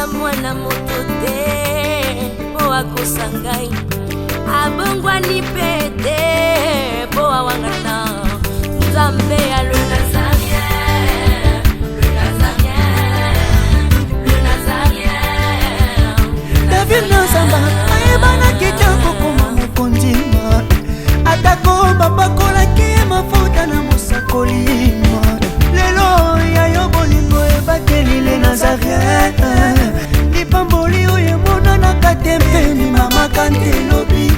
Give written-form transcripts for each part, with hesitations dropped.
naza mwana moto te po akosangai abongwani pete po awangana Nzambe ya le Nazarien, le Nazarien, le Nazarien. David Nazamba ayebana kitoko koma mokondima atako babakolaki mafuta na mosakolima lelo ya yo bolingo ebakeli le Nazarien lipamboli oyo emonana katempeni mama kantelobi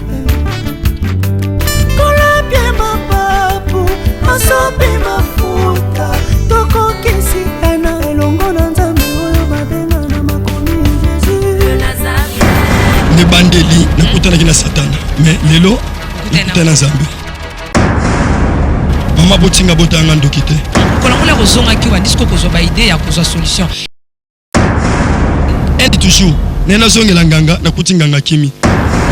kolapie mapapu masopi mafuta tokokisi ena elongo na Nzambe oyo babenga na makomi Jésus ne bandeli nakutana kina satana mais lelo nakutana Nzambe mama botinga botanga ndokite kolongola kozonga ki wa disco kozoba idée ya kozwa solution et toujours nena zongela nganga nakutinganga kimi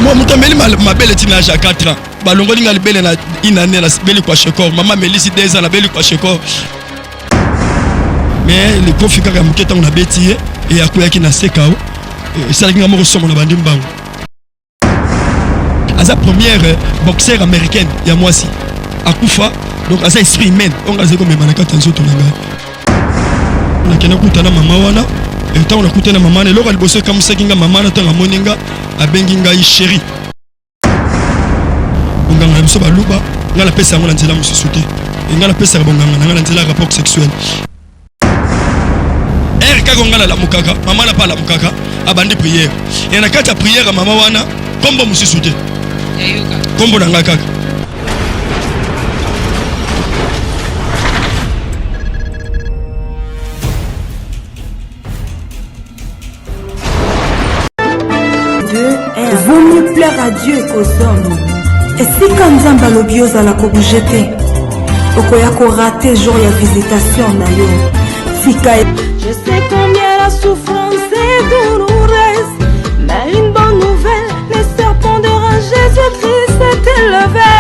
moi mutameli mabele tina ja 4 ans balongoli ngali bele na inane na beli kwa shekor mama melisi 2 ans na beli kwa shekor mais le confika ka muketa on a betiye et akoyaki na sekao ça linga mo somo na bandi mbango asa première boxeur américaine ya mwasi akufa donc asa esprit humain on a zeko memana katanzo tonanga na kena kutana mama wana et tant on a kutana mama ne lokal bosse comme ça kinga mama na tanga moninga abengi ngai chéri bonganga biso baluba ngala pesa ngona nzela mususu te ngala pesa bonganga ngala nzela rapport sexuel erika ngala la mukaka mama na pala mukaka abandi prière et na kata prière mama wana kombo mususu te kombo na ngaka vaut mieux plaire à Dieu qu'aux hommes. Et si quand Nzamba lobioza la kobujete, okoya ko rater jour ya visitation na yo. Fika. Je sais combien la souffrance est douloureuse, mais une bonne nouvelle, les serpents de rage Jésus-Christ s'est élevé.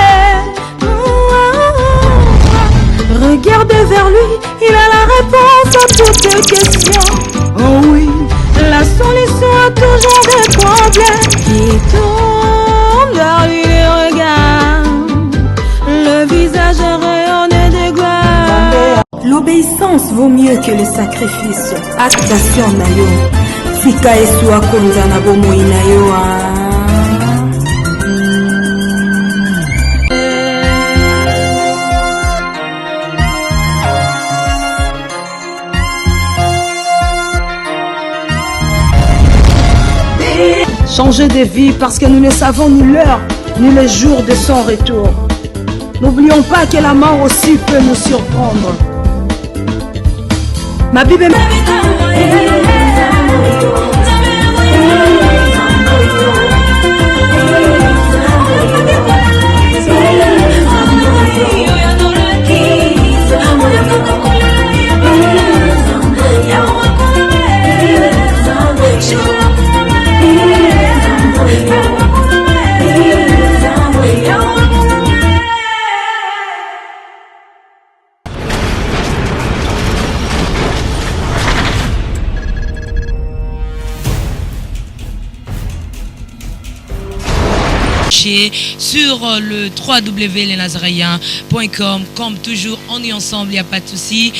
Regardez vers lui, il a la réponse à toutes tes questions. Oh oui, la solution a toujours des problèmes qui tournent vers lui les regards. Le visage rayonné de gloire. L'obéissance vaut mieux que le sacrifice. Attention na yo. Fika esua konza na bomoi na yo. Changer de vie parce que nous ne savons ni l'heure ni le jour de son retour. N'oublions pas que la mort aussi peut nous surprendre. Ma Bible sur le www.lesnazariens.com. Comme toujours, on est ensemble, il n'y a pas de souci.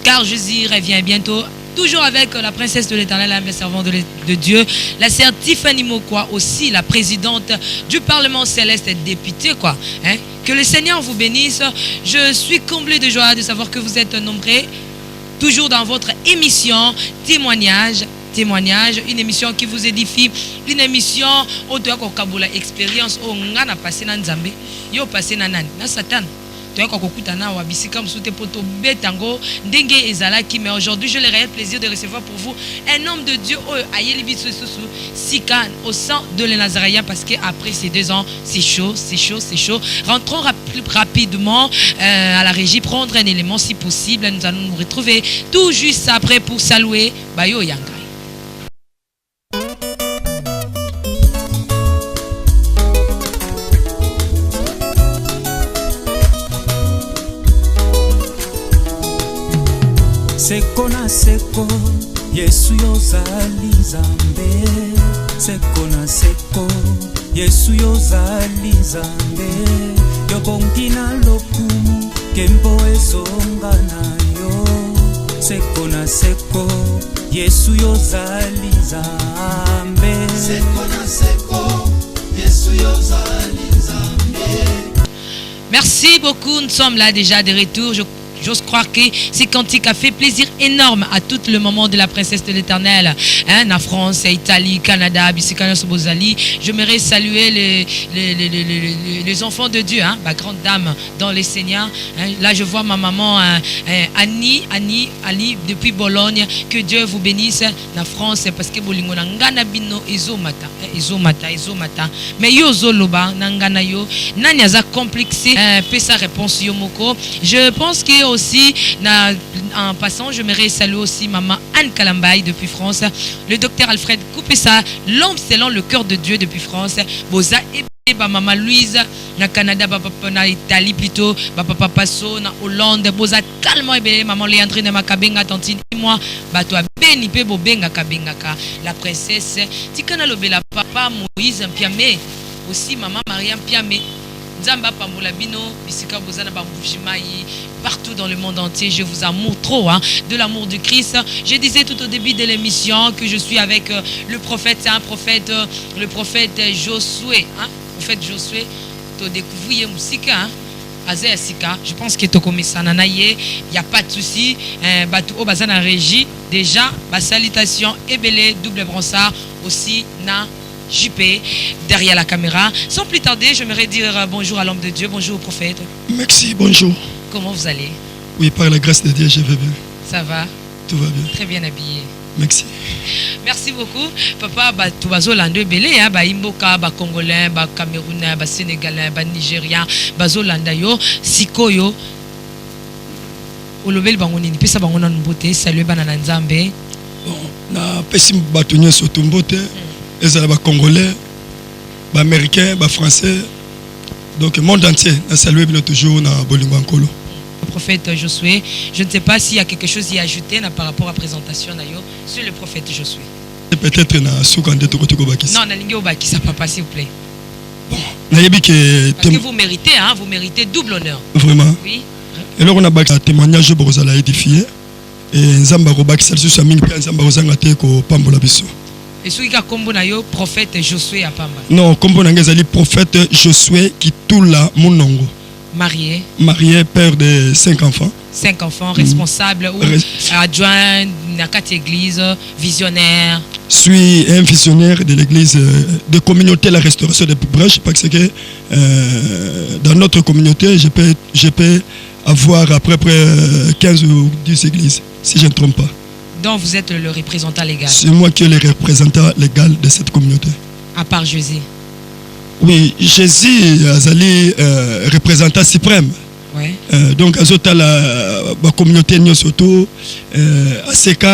Car Jésus revient bientôt. Toujours avec la princesse de l'Éternel, la servante de Dieu, la sœur Tiffany Mokwa, aussi la présidente du Parlement céleste et députée, quoi. Hein? Que le Seigneur vous bénisse. Je suis comblé de joie de savoir que vous êtes nombreux. Toujours dans votre émission Témoignage, une émission qui vous édifie, une émission où tu as expérience où on a passé dans Nzambe, yo passé dans Satan. Tu as kokutana wa bisika msute poto betango ndenge ezalaki, mais aujourd'hui je le réel plaisir de recevoir pour vous un homme de Dieu ayeli biso susu sika au sein de les Nazariens, parce que après ces 2 ans c'est chaud. Rentrons rapidement à la régie, prendre un élément si possible. Nous allons nous retrouver tout juste après pour saluer Bayo Yanga. Seko na seko Yesu yozali Nzambe seko na seko Yesu yozali Nzambe yobongi na lokumu kembo ezonga na yo seko na seko Yesu yozali Nzambe seko na seko Yesu yozali Nzambe. Merci beaucoup, nous sommes là déjà de retour. J'ose croire que ces cantiques a fait plaisir énorme à tout le moment de la princesse de l'Éternel. Hein, en France, Italie, Canada, Bissikana Sobozali. J'aimerais saluer les enfants de Dieu, hein, ma grande dame dans les Seigneurs. Hein, là, je vois ma maman Annie, depuis Bologne. Que Dieu vous bénisse en France parce que bolingo nangana bino ezomata. Mais yo zoloba nangana yo nani aza complexé pesa réponse yo moko. Je pense que aussi, en passant, je me salue aussi maman Anne Kalambaye depuis France, le docteur Alfred Koupessa, l'homme selon le cœur de Dieu depuis France, Boza et maman Louise, na Canada, na Italie plutôt, papa Passo, na Hollande, Boza calmement et maman Léandrine Makabenga, tantine et moi, toi béni pe bobenga kabengaka, la princesse, Tikana Lobela, papa Moïse Mpiame, aussi maman Mariam Mpiame. Nzamba Pambola Bino, Bisika Bozana Bamboujimaï, partout dans le monde entier, je vous amour trop, hein, de l'amour du Christ. Je disais tout au début de l'émission que je suis avec le prophète, c'est un prophète, le prophète Josué, hein, prophète Josué, tu découvres Moussika, hein, Azé Asika, je pense que tu connais ça, il n'y a pas de souci, Batou Bazana Régie, déjà, ma salutation et belé, double bransard, aussi, na. JP derrière la caméra. Sans plus tarder, j'aimerais dire bonjour à l'homme de Dieu, bonjour au prophète. Merci, bonjour. Comment vous allez? Oui, par la grâce de Dieu, je vais bien. Ça va? Tout va bien. Très bien habillé. Merci. Merci beaucoup. Papa, tout va Zolando belé, hein, Imboka, Congolais, Camerounais, Sénégalais, Nigérien, Zolanda yo, Sikoyo. Olobel bangoni, pesa bangona mbote, salut banana Nzambe. Bon, na pesim batonye sotumbote. Les Congolais, les Américains, les Français, donc le monde entier a salué toujours dans Bolingo Ankolo. Le prophète Josué, je ne sais pas s'il y a quelque chose à ajouter par rapport à la présentation sur le prophète Josué. Peut-être na soukande to kotoko bakis. Non, na lingi obakisa papa s'il vous plaît. Bon, nayebi que parce que vous méritez, hein, vous méritez double honneur. Vraiment. Oui. Et là on a un témoignage pour vous édifier et nzamba ko bakisa sur sa mingi pe nzamba ko zanga te ko pambola biso. Et celui qui a combo na yo prophète Josué à Pamba. Non, combo na ngezali prophète Josué qui tout là monongo. Marié, père de 5 enfants. 5 enfants, responsable ou adjoint à 4 églises, visionnaire. Je suis un visionnaire de l'église de communauté La Restauration de Brèche parce que dans notre communauté, je peux avoir à peu près 15 ou 10 églises, si je ne me trompe pas. Donc vous êtes le représentant légal. C'est moi qui est le représentant légal de cette communauté. À part Jésus. Oui, Jésus est représentant suprême. Ouais. Donc, à la communauté surtout, ACK,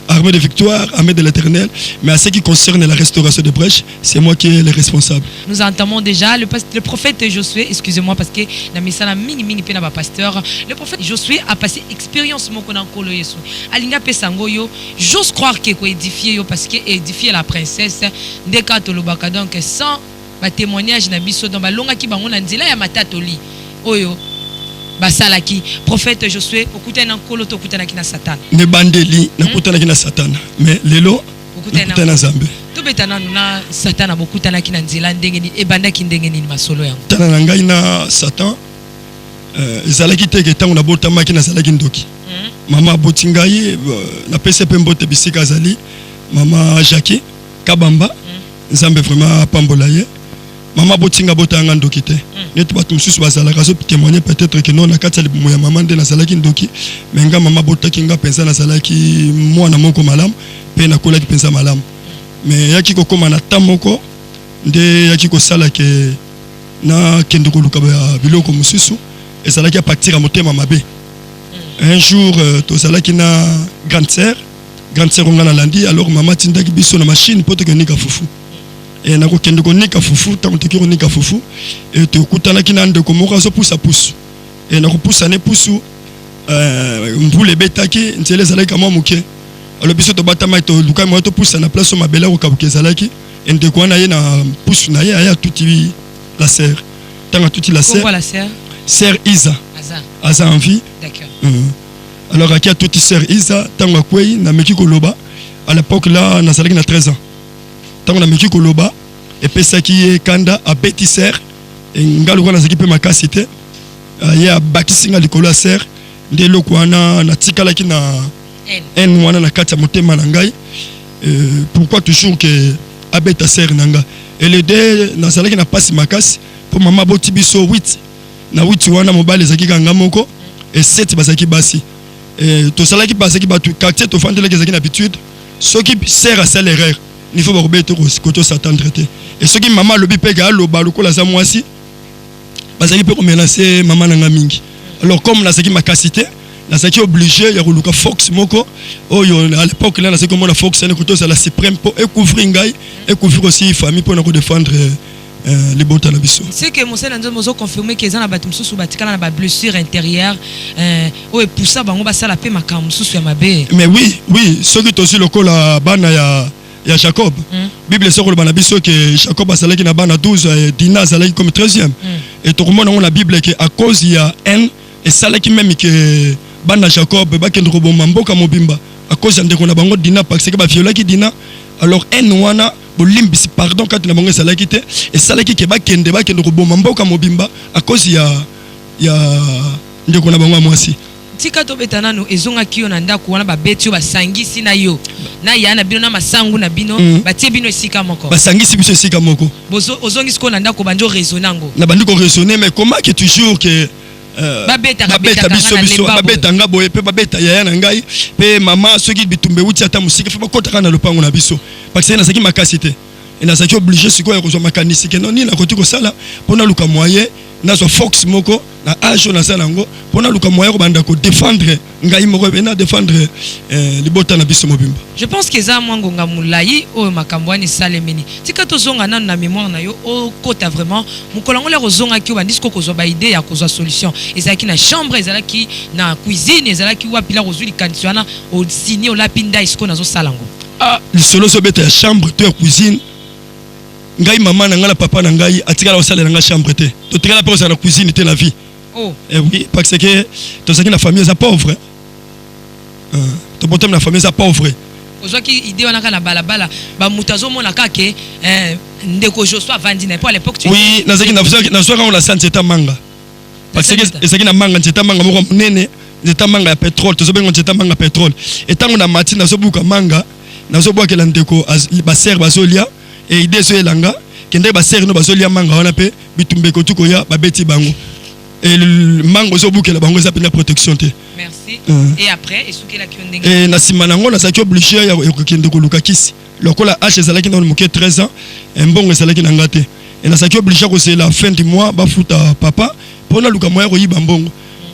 Armée de Victoire, Armée de l'Éternel, mais à ce qui concerne la restauration de Brèche, c'est moi qui est le responsable. Nous entamons déjà le prophète Josué, excusez-moi parce que le pasteur, le prophète Josué a passé expérience Alinga pesango yo, j'ose croire qu'il est édifié parce qu'il édifié la princesse de Katolobaka, donc sans témoignage na biso dans balonga ki bango na nzela ya matatoli oyo basalaki prophète Josué okutana nkolo to okutana kina Satan ne bandeli na kutana kina Satan mais lelo okutana Nzambe to betana na Satan abokutana kina nzela ndenge ni ebanda ki ndenge ni masolo yango tana na ngai na Satan ezalaki teke tango na botama kina zalaki ndoki mama botingai na PCP mbote bisika azali mama Jackie Kabamba Nzambe vraiment pambola ye Maman botinga botanga ndoki te. Net batum susu bazala kazo témoigner peut-être que non na katali moya maman de na salaki ndoki menga maman botaki nga pensa na salaki mwana moko malam pe na kolaki pensa malam. Mais yaki ko koma na tamoko nde yaki ko sala ke na kendo ko luka ba biloko mususu et salaki a partir à motema mabe. Un jour to salaki na grande sœur on a landi alors maman tindaki biso na machine poto ke nika fufu. Et na ko kendo ko nika fufu tango te ko nika fufu et te kutana kina ndeko moko zo poussa pousse et na ko poussa ne pousu mbule betaki ntele zalaki kama muke alors biso to batama to luka mo to pousse na place ma bela ko kabukezalaki ende ko na ye na pousse na ye aya tuti la sœur tanga tuti la sœur. Comment la sœur? Sœur Isa. Aza en vie. D'accord. Alors à qui a tuti sœur Isa tanga kwei na meki koloba à l'époque là na salaki na 13 ans. Tanga na meki koloba et pesa ki kanda a beti sœur et ngalo ko na zaki pe makasite ya bakisinga likolo sœur ndelo kwana na tikalaki na en wana na kati ya motema na ngai pourquoi toujours que abeta sœur nanga et les deux na salaki na pasi makasi pour mama boti biso 8 na 8 wana mobile zaki kanga moko et 7 bazaki basi et to salaki basaki batu quartier to fandele zaki na habitude ceux qui sert à celle erreur il faut rebeter koto s'attendre et ceux qui maman lobi pega loba lokola za mwasi bazaki pe ko menacer maman nanga mingi alors comme na zaki makasité na zaki obligé ya koluka Fox moko oyo à l'époque là na zaki comme la Fox ne koto ça la suprême pour couvrir ngai et couvrir aussi famille pour na ko défendre les bons na biso. C'est que mon sœur nous confirmé que za batum susu batikala na ba blessure intérieure o e poussa bango ba sala pe makam susu ya mabe. Mais oui ceux qui aussi lokola bana ya Jacob. Bible sort le banabiso que Jacob a salaki na bana 12 et Dina salaki comme 13e. Et tout le monde on la Bible que à cause il y a un et salaki même que bana Jacob ba kendo roboma mboka mobimba à cause ndeko na bango Dina parce que ba violaki Dina alors un wana bolimbisi pardon quand na bango salaki te et salaki ke ba kendo roboma mboka mobimba à cause il y a ndeko na bango mwasi. Tika to betana no ezonga kiyo na ndako wana ba betio ba sangisi na yo na ya na bino na masangu na bino batie bino esika moko ba sangisi biso esika moko bozo ozongi siko na ndako banjo raisonnango na bandiko raisonner mais comment que toujours que babeta biso babeta nga boye pe babeta yaya na ngai pe mama soki bitumbe uti ata musika fa bakota na lopango na biso parce que na saki makasite et na saki obligé siko ya kozwa makanisi ke non ni na koti ko sala pona luka moyen na so Fox moko na age na sala ngo pona luka moyen ko banda ko défendre ngai moko be na défendre libota na biso mobimba. Je pense que za mwango nga mulai o makambwani salemeni tika to zonga na mémoire na yo o kota vraiment mukolango le rozonga ki o bandisiko kozwa ba idée ya kozwa solution ezalaki na chambre ezalaki na cuisine ezalaki wapi la rozuli kantiwana o signé o lapinda isiko nazo salango le solo so beta ya chambre to ya cuisine ngai maman na ngala papa na ngai atikala osala na chambre te to tikala pe osala na cuisine te la vie. Oh et oui parce que to saki na famille za pauvre to botem na famille za pauvre ozwaki idée wana kana balabala ba mutazo mona kake ndeko Joshua vandi na pour à l'époque tu oui na zaki na soka on la santé ta manga parce que ezaki na manga nzeta manga moko munene nzeta manga ya pétrole to zobengo nzeta manga pétrole et tango na matin na zobuka manga na zobwaka la ndeko ba ser bazolia et idée so elanga kende ba ser no bazolia manga wana pe bitumbe ko tuko ya ba beti bango et le mango zo bouke la bango za pena protection te. Merci. Et après esuke la kyondenge et na simanango na saki obligé ya kokende ko lukakisi lokola H ezalaki na moke 13 ans mbongo ezalaki na ngate et na saki obligé ko c'est la fin du mois ba futa papa pona luka moya ko yiba mbongo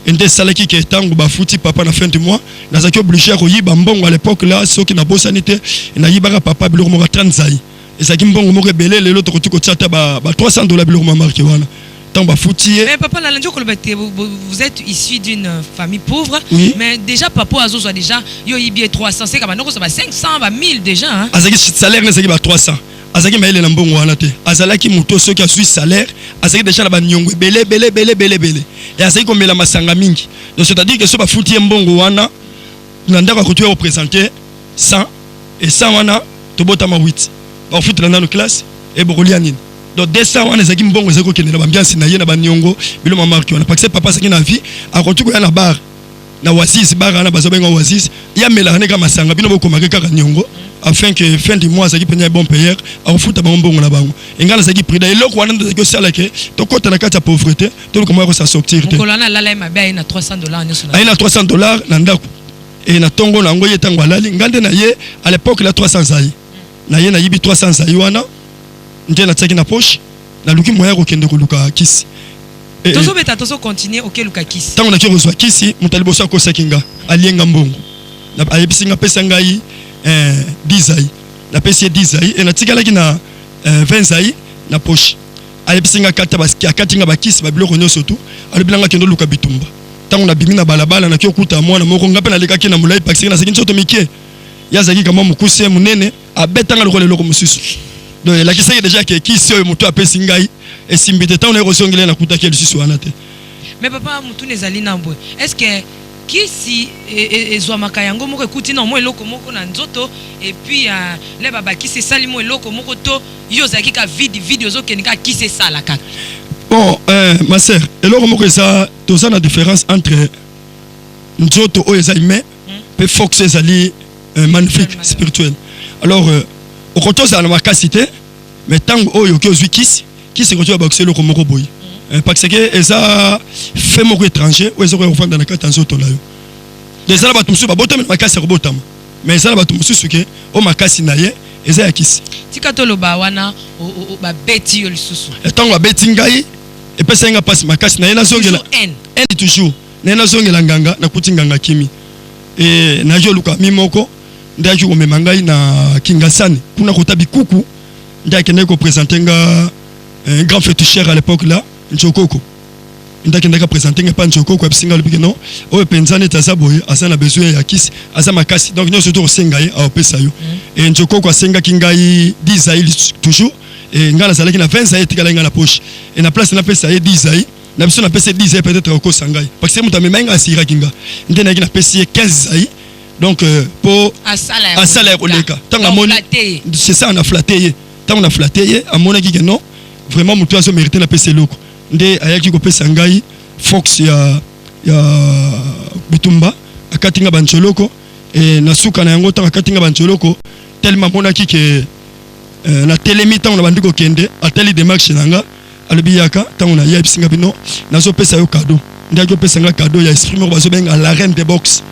ende salaki ke tango ba futi papa na fin du mois na saki obligé ko yiba mbongo à l'époque là soki na bosanité na yibaka papa biloko mo 30 zai et saki mbongo mo rebelé lelo to ko tata ba $300 biloko mo marqué wana. Mais papa, vous êtes issu d'une famille pauvre, oui. Mais déjà papa a déjà yo ibi 300, c'est comme ça 500, 1000 déjà hein. Azaki salaire ne c'est 300. Azaki maile na mbongo wana te. Azalaki muto ceux qui a suivi salaire, azaki déjà la banyongo belé. Et azaki comme la masanga mingi. Donc c'est-à-dire que ce ba fouti mbongo wana nandaka ko tu représenter 100 et 100 wana to botama 8. Ba fouti na classe et bokolianine. Donc 200 wana ezaki mbongo ezako kende na bambiance na ye na banyongo bilo mama ki wana parce que papa saki na vie a kontuko ya na bar na Oasis bar na bazobenga Oasis ya melane kama masanga bino boko makeka nyongo afin que fin du mois ezaki penya bon payeur a futa mbongo na bango engana ezaki prida eloko wana ezaki sala ke to kota na kata pauvreté to comment ko sa sortir te kolana lala mabe na $300 nyoso na na $300 na ndako et na tongo na ngoye tango alali ngande na ye à l'époque la 300 zai na ye na yibi 300 zai wana nje na tsaki na poche na luki moya ko kende ko luka kisi tozo beta tozo continuer OK luka kisi tango na ki kozwa kisi mutalibo sa ko sakinga alienga mbongo na ayebisinga pesa ngai 10 zai na pesi 10 zai et na tikala ki na 20 zai na poche ayebisinga kata baski akatinga bakisi babiloko nyoso tu alibilanga kendo luka bitumba tango na bimi na balabala na ki okuta mwana moko ngape na lekaki na mulai pakisi na sakinso to mikie yazaki kama mukuse munene abetanga lokole loko mususu donc la kisa déjà que qui sait moto apesi ngai esimbite tant on est rosongile na kutaki lususu wana te. Mais papa mutu nezali na mbwe est-ce que kisi ezwamaka yango moko ekuti na mo eloko moko na nzoto et puis le baba kisi sali mo eloko moko to yo zaki ka video zo kenika kisi sala kaka. Bon ma sœur eloko moko ça toza na différence entre nzoto o ezaime pe fox ezali magnifique spirituel. Alors au contraire ça na makasité mais tant oyo ke ozwi kisi ko ba kuselo ko moko boyi. Parce que eza fait moko étranger ou ezoko refanda na kata nzoto na yo. Les ala batumsu ba botama makasi ko botama. Mais eza ba tumsu ke o makasi na ye eza ya kisi. Tika to loba wana o ba beti yo lisusu. Etango ba beti ngai e pesa nga passe makasi na ye na zongela. En toujours. Na na zongela nganga na kutinganga kimi. Et na jo luka mimoko ndaji ko memangai na Kingasani kuna kotabi kuku ndaki ne ko présenter nga un grand féticheur à l'époque là. Njokoko ndaki ndaka présenter nga pa Njokoko apisinga lobiki non o penzane taza boye asa na besoin ya kisi asa makasi donc nous surtout senga ye a opesa yo et Njokoko asenga kingai 10 zaï toujours et ngala salaki na 20 zaï tikala nga na poche et na place na pesa ye 10 zaï na biso na pesa 10 zaï peut-être ko sangai parce que muta memenga asira kinga ndena na pesa 15 zaï donc pour asala koleka tanga moni c'est ça on a flatté tant on a flatté amona ki que non vraiment mutu azo mériter la pesa loko nde ayaki kopesa ngai fox ya bitumba akatinga bancholoko et na suka na yango tanga akatinga bancholoko tellement monaki ke na telemi tango na bandiko kende ateli démarche nanga alobi yaka tango na yebi singa bino nazo pesa yo cadeau nde ayaki pesa nga cadeau ya esprit moko bazo benga la reine des box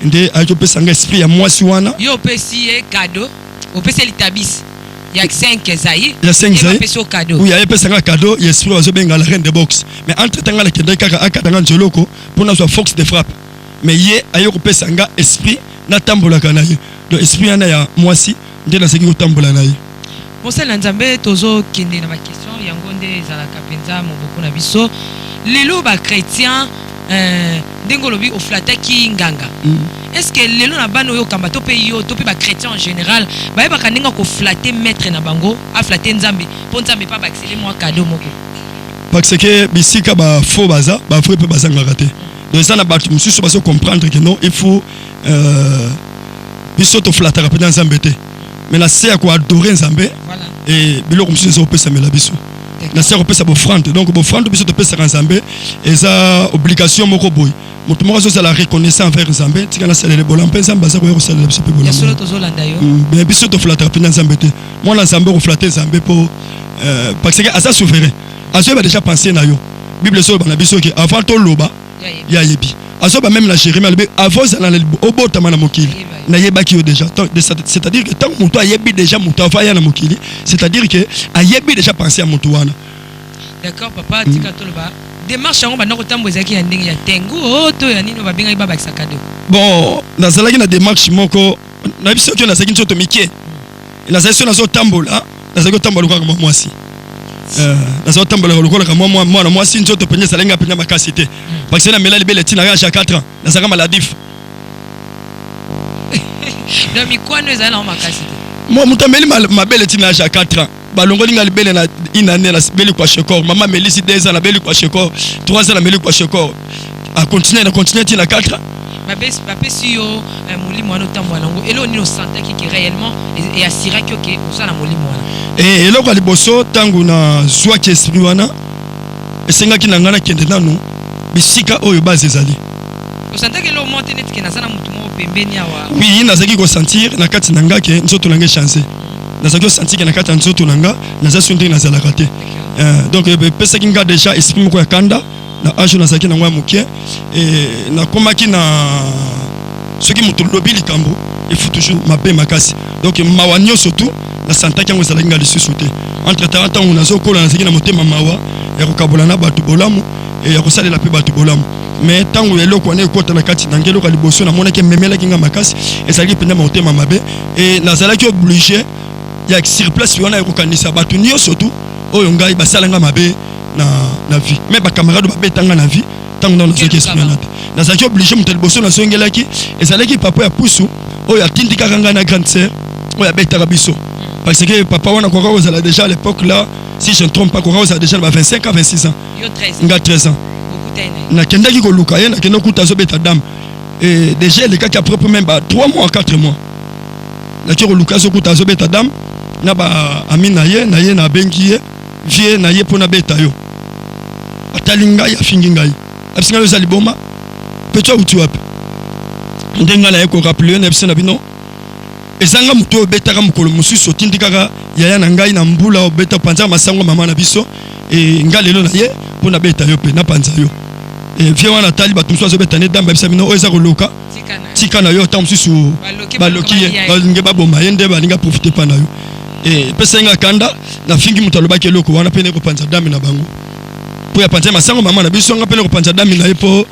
nde ayaki pesa nga esprit ya mwasi wana yo pesi ye cadeau opesa litabisi. Il y a 5 zaï. Il y a 5 zaï. Cadeau. Oui, il y a un cadeau. Il y a esprit oiseau benga la reine de boxe. Mais entre temps la kende kaka akatanga njoloko pour na fox de frappe. Mais yé ayo ko pesa nga esprit na tambola kana ye. Donc esprit yana ya mwasi nde na seki ko tambola na ye. Bon ça nzambe tozo kende na ba question yango nde za la kapenza moboko na biso. Lelo ba chrétien ndengolobi oflataki nganga. Est-ce que lelo na bano yo kamba to pe yo to pe ba chrétien en général ba yeba kaninga ko flatter maître na bango a flatter nzambe pour nzambe pas ba accéder moi cadeau moko parce que bisika ba faux baza ba faux pe baza ngaraté donc ça na ba mususu baso comprendre que non il faut biso to flatter pe nzambe te mais la c'est quoi adorer nzambe et biloko mususu zo pe samela biso na c'est ko sa offrande donc offrande biso to pe sa nzambe et ça obligation moko boy moto moko zo la reconnaissance envers nzambe tika na sala le bolam pe nzambe za ko yo sala biso pe bolam ya solo to zo landa yo mais biso to flatter pe nzambe te moi na nzambe ko flatter nzambe pour parce que asa souverain aso ba déjà pensé na yo bible so ba na biso que avant to loba ya yebi aso ba même la Jérémie avant za na obota mana mokili na yebaki yo déjà c'est-à-dire que tant moto ayebi déjà moto avaya na mokili c'est-à-dire que ayebi déjà pensé à moto wana. D'accord papa tika to loba démarche yango bana kotambo ezaki ya ndenge ya tengu to ya nino ba benga ibaba kisakado. Bon nazalaki na démarche moko na biso que nazalaki nzoto mike nazalaki na zo tambola nazalaki tambola kwa kama mwasi nazalaki tambola lokola kama mwana mwasi nzoto penye salenga penye makasité parce que na melali bele tina ya 4 ans nazalaka maladif. Donc mikwano ezala na makasité moi mutameli mabele tina ya 4 ans balongoli nga libele na inane na beli kwa shekor maman melisi 2 ans na beli kwa shekor 3 ans na beli kwa shekor a continuer tina 4 ans babé si yo molimo wana otambo nango elo nino santaki ki réellement et assuraki que osala molimo wana et eloko liboso tangu na zwa ki esprit wana esengaki na ngana kende nanu bisika oyo base ezali osantaki elo monte net ke nazana mutu mo pembeni awa oui nazaki ko sentir na kati na ngake nzoto nanga changer nazaki ko sentir na kati nzoto nanga naza sunde nazala raté donc pesa kinga déjà esprit moko ya kanda na âge nazaki na ngwa mokie et na komaki na soki mutu lobi likambo il faut toujours mabe makasi donc mawanyo surtout na santaki yango ezalaki nga lisusu te entre temps ntango nazokola nazaki na motema mawa ya kokabola na bato bolamu et ya kosalela mpe bato bolamu mais ntango eloko wana ekota na kati na ngeloko ya liboso namonaki ememelaki nga makasi ezalaki mpenza motema mabe et nazalaki obligé ya sur place wana ekokanisa bato nyonso tu oyo ngai basalanga mabe na vie mais ba camarade babetanga na vie tant dans ce qui est malade nazaki obligé mutel bosso na songelaki ezalaki papa ya pusu oyo atindika kanga na grande sœur oyo abetaka biso parce que papa wana koko ozala déjà à l'époque là si je ne trompe pas koko ozala déjà 25 à 26 ans nga 13 ans na kendaki ko luka ye na kendo kuta zo beta dame et déjà le cas qui a propre même 3 mois 4 mois na ki ko luka zo kuta zo beta dame na ba amina ye na bengi ye vie na ye pona beta yo atalinga ya fingi ngai abisinga yo zali boma pecho uti wapi ndenga na ye ko rappeler na bisena bino ezanga muto betaka mukolo mususu tindikaka yaya na ngai na mbula obeta panza masango mama na biso e ngalelo na ye pona beta yo pe na panza yo e vie wana tali bato mususu azobeta ne damba bisa bino oza koloka tika na yo ta mususu baloki ye balinge baboma ye nde balinga profiter pa na yo e pesa nga kanda na fingi muto alobaki eloko wana pene ko panza dame na bango po ya panza masango mama na biso nga pene ko panza dame na ye po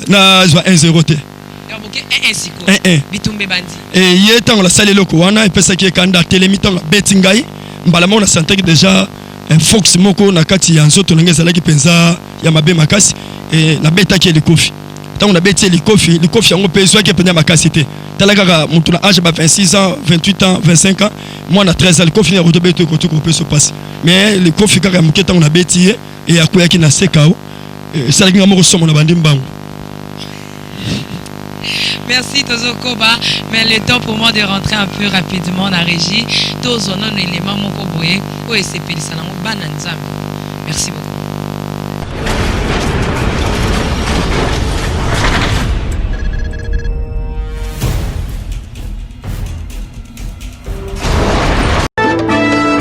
na zwa 1-0 te bitumbe bandi ye tango la sale loko wana epesa ki kanda telemi tango beti ngai mbala mo na santaki déjà un fox moko na kati ya nzoto nenge zalaki penza ya mabe makasi et na betaki likofi tango na beti likofi yango peso ki penza makasi te talaka mutu na âge ba 26 ans 28 ans 25 ans moi na 13 ans likofi na rotobeto ko tuko peso passe mais likofi kaka muke tango na beti et akoyaki na sekao salaki ngamo ko somo na bandi mbango. Merci Tozo Koba, mais le temps pour moi de rentrer un peu rapidement dans la régie. Tozo non élément mon koboye, o SCP ça na mo bananzam. Merci beaucoup.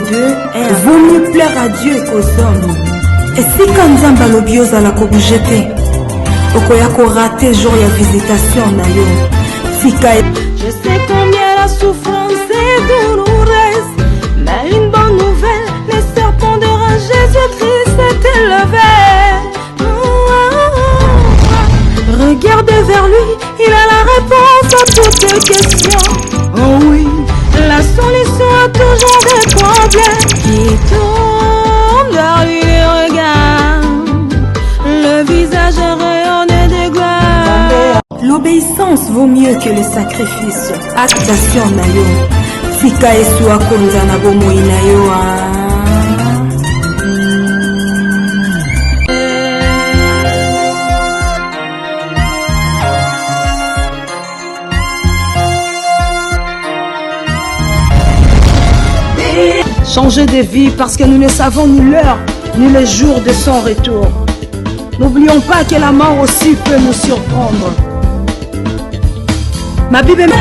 Dieu vaut mieux plaire à Dieu qu'aux hommes. Et si quand Nzamba lobioza la kobujete okoya ko rater jour ya visitation na yo sika. Je sais combien la souffrance est douloureuse, mais une bonne nouvelle, les serpents de rage Jésus-Christ s'est élevé. Regardez vers lui, il a la réponse à toutes tes questions. Oh oui, la solution a toujours des problèmes qui tournent vers lui les regards, le visage rayonné de gloire. L'obéissance vaut mieux que le sacrifice. Actation na yo sika esu akonza na bomoi na yo Changer de vie parce que nous ne savons ni l'heure ni le jour de son retour. N'oublions pas que la mort aussi peut nous surprendre. Ma Bible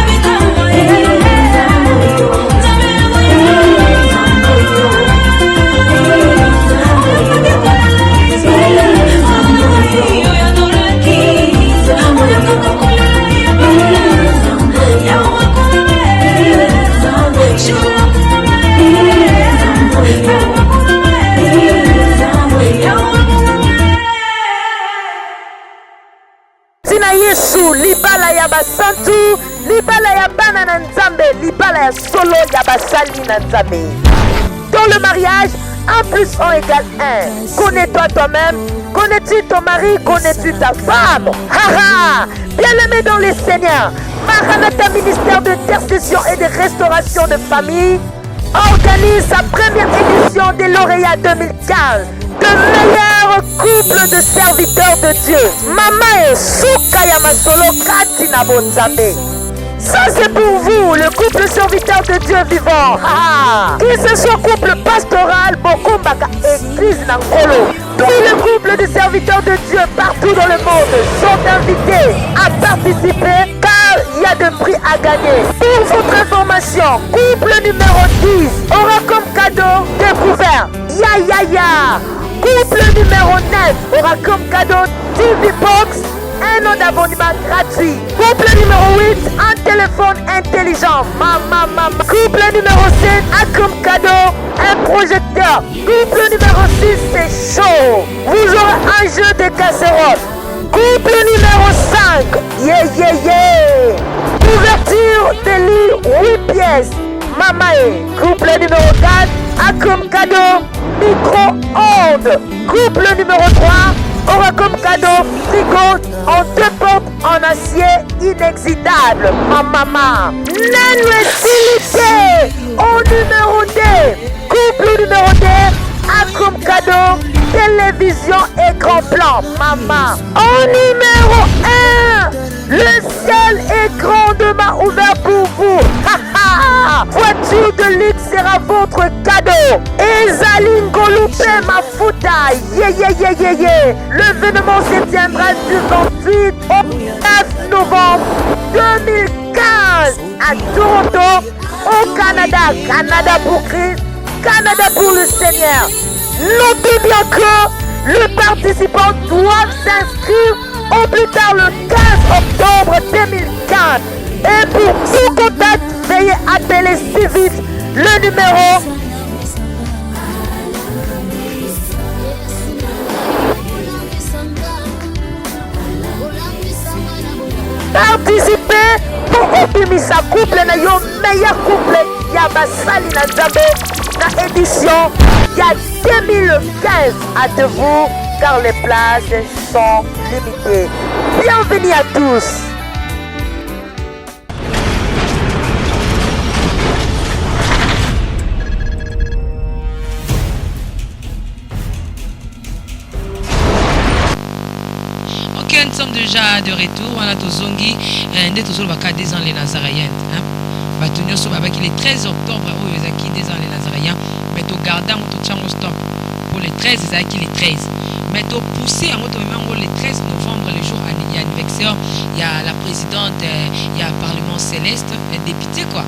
libala ya basantu, libala ya bana na nzambe, libala ya solo ya basali na nzambe. Dans le mariage, 1 plus 1 égale 1. Connais-toi toi-même, connais-tu ton mari, connais-tu ta femme? Haha, bien-aimé dans les seigneurs, Maranatha ministère d'intercession et de restauration de famille organise sa première édition des lauréats 2015. De meilleurs couples de serviteurs de Dieu. Mama et Souka Yamasolo Katina Bonzambe. Ça c'est pour vous, le couple serviteur de Dieu vivant. Qu'il ce soit couple pastoral, Bokombaka, église Nankolo. Tous les couples de serviteurs de Dieu partout dans le monde sont invités à participer car il y a de prix à gagner. Pour votre information, couple numéro 10 aura comme cadeau découvert Ya. Couple numéro 9 aura comme cadeau TV Box, un an d'abonnement gratuit. Couple numéro 8, un téléphone intelligent. Mama. Couple numéro 7 a comme cadeau un projecteur. Couple numéro 6, c'est chaud. Vous aurez un jeu de casserole. Couple numéro 5, yeah. Ouverture de lit 8 pièces. Mamae. Couple numéro 4 a comme cadeau micro-ondes. Couple numéro 3, aura comme cadeau frigo en 2 portes en acier inoxydable. Ma maman. Nano utilité au numéro 2. Couple numéro 2 a comme cadeau télévision écran plan. Maman. Au numéro 1, le ciel est grand demain ouvert pour vous. Voiture de luxe sera votre cadeau. Ezali Ngoloupé Mafuta. L'événement se tiendra du 28 au 9 novembre 2015 à Toronto, au Canada. Canada pour Christ, Canada pour le Seigneur. Notez bien que le participant doit s'inscrire au plus tard le 15 octobre 2015. Et pour tout contact, veuillez appeler si vite le numéro 1. Participez pour obimisa couple na yo meilleur couple ya basali na Nzambe na édition ya 2015. Hâtez-vous car les places sont limitées. Bienvenue à tous. Nous sommes déjà de retour. On a Tozongi, nous sommes des ans les Nazaréens. Nous sommes avec le 13 octobre, où ils ont des ans les Nazaréens. Mais tu gardes un stop pour les 13, ils ont les 13. Mais tu poussé à le 13 novembre, le jour anniversaire, il y a la présidente, il y a le Parlement céleste, député quoi.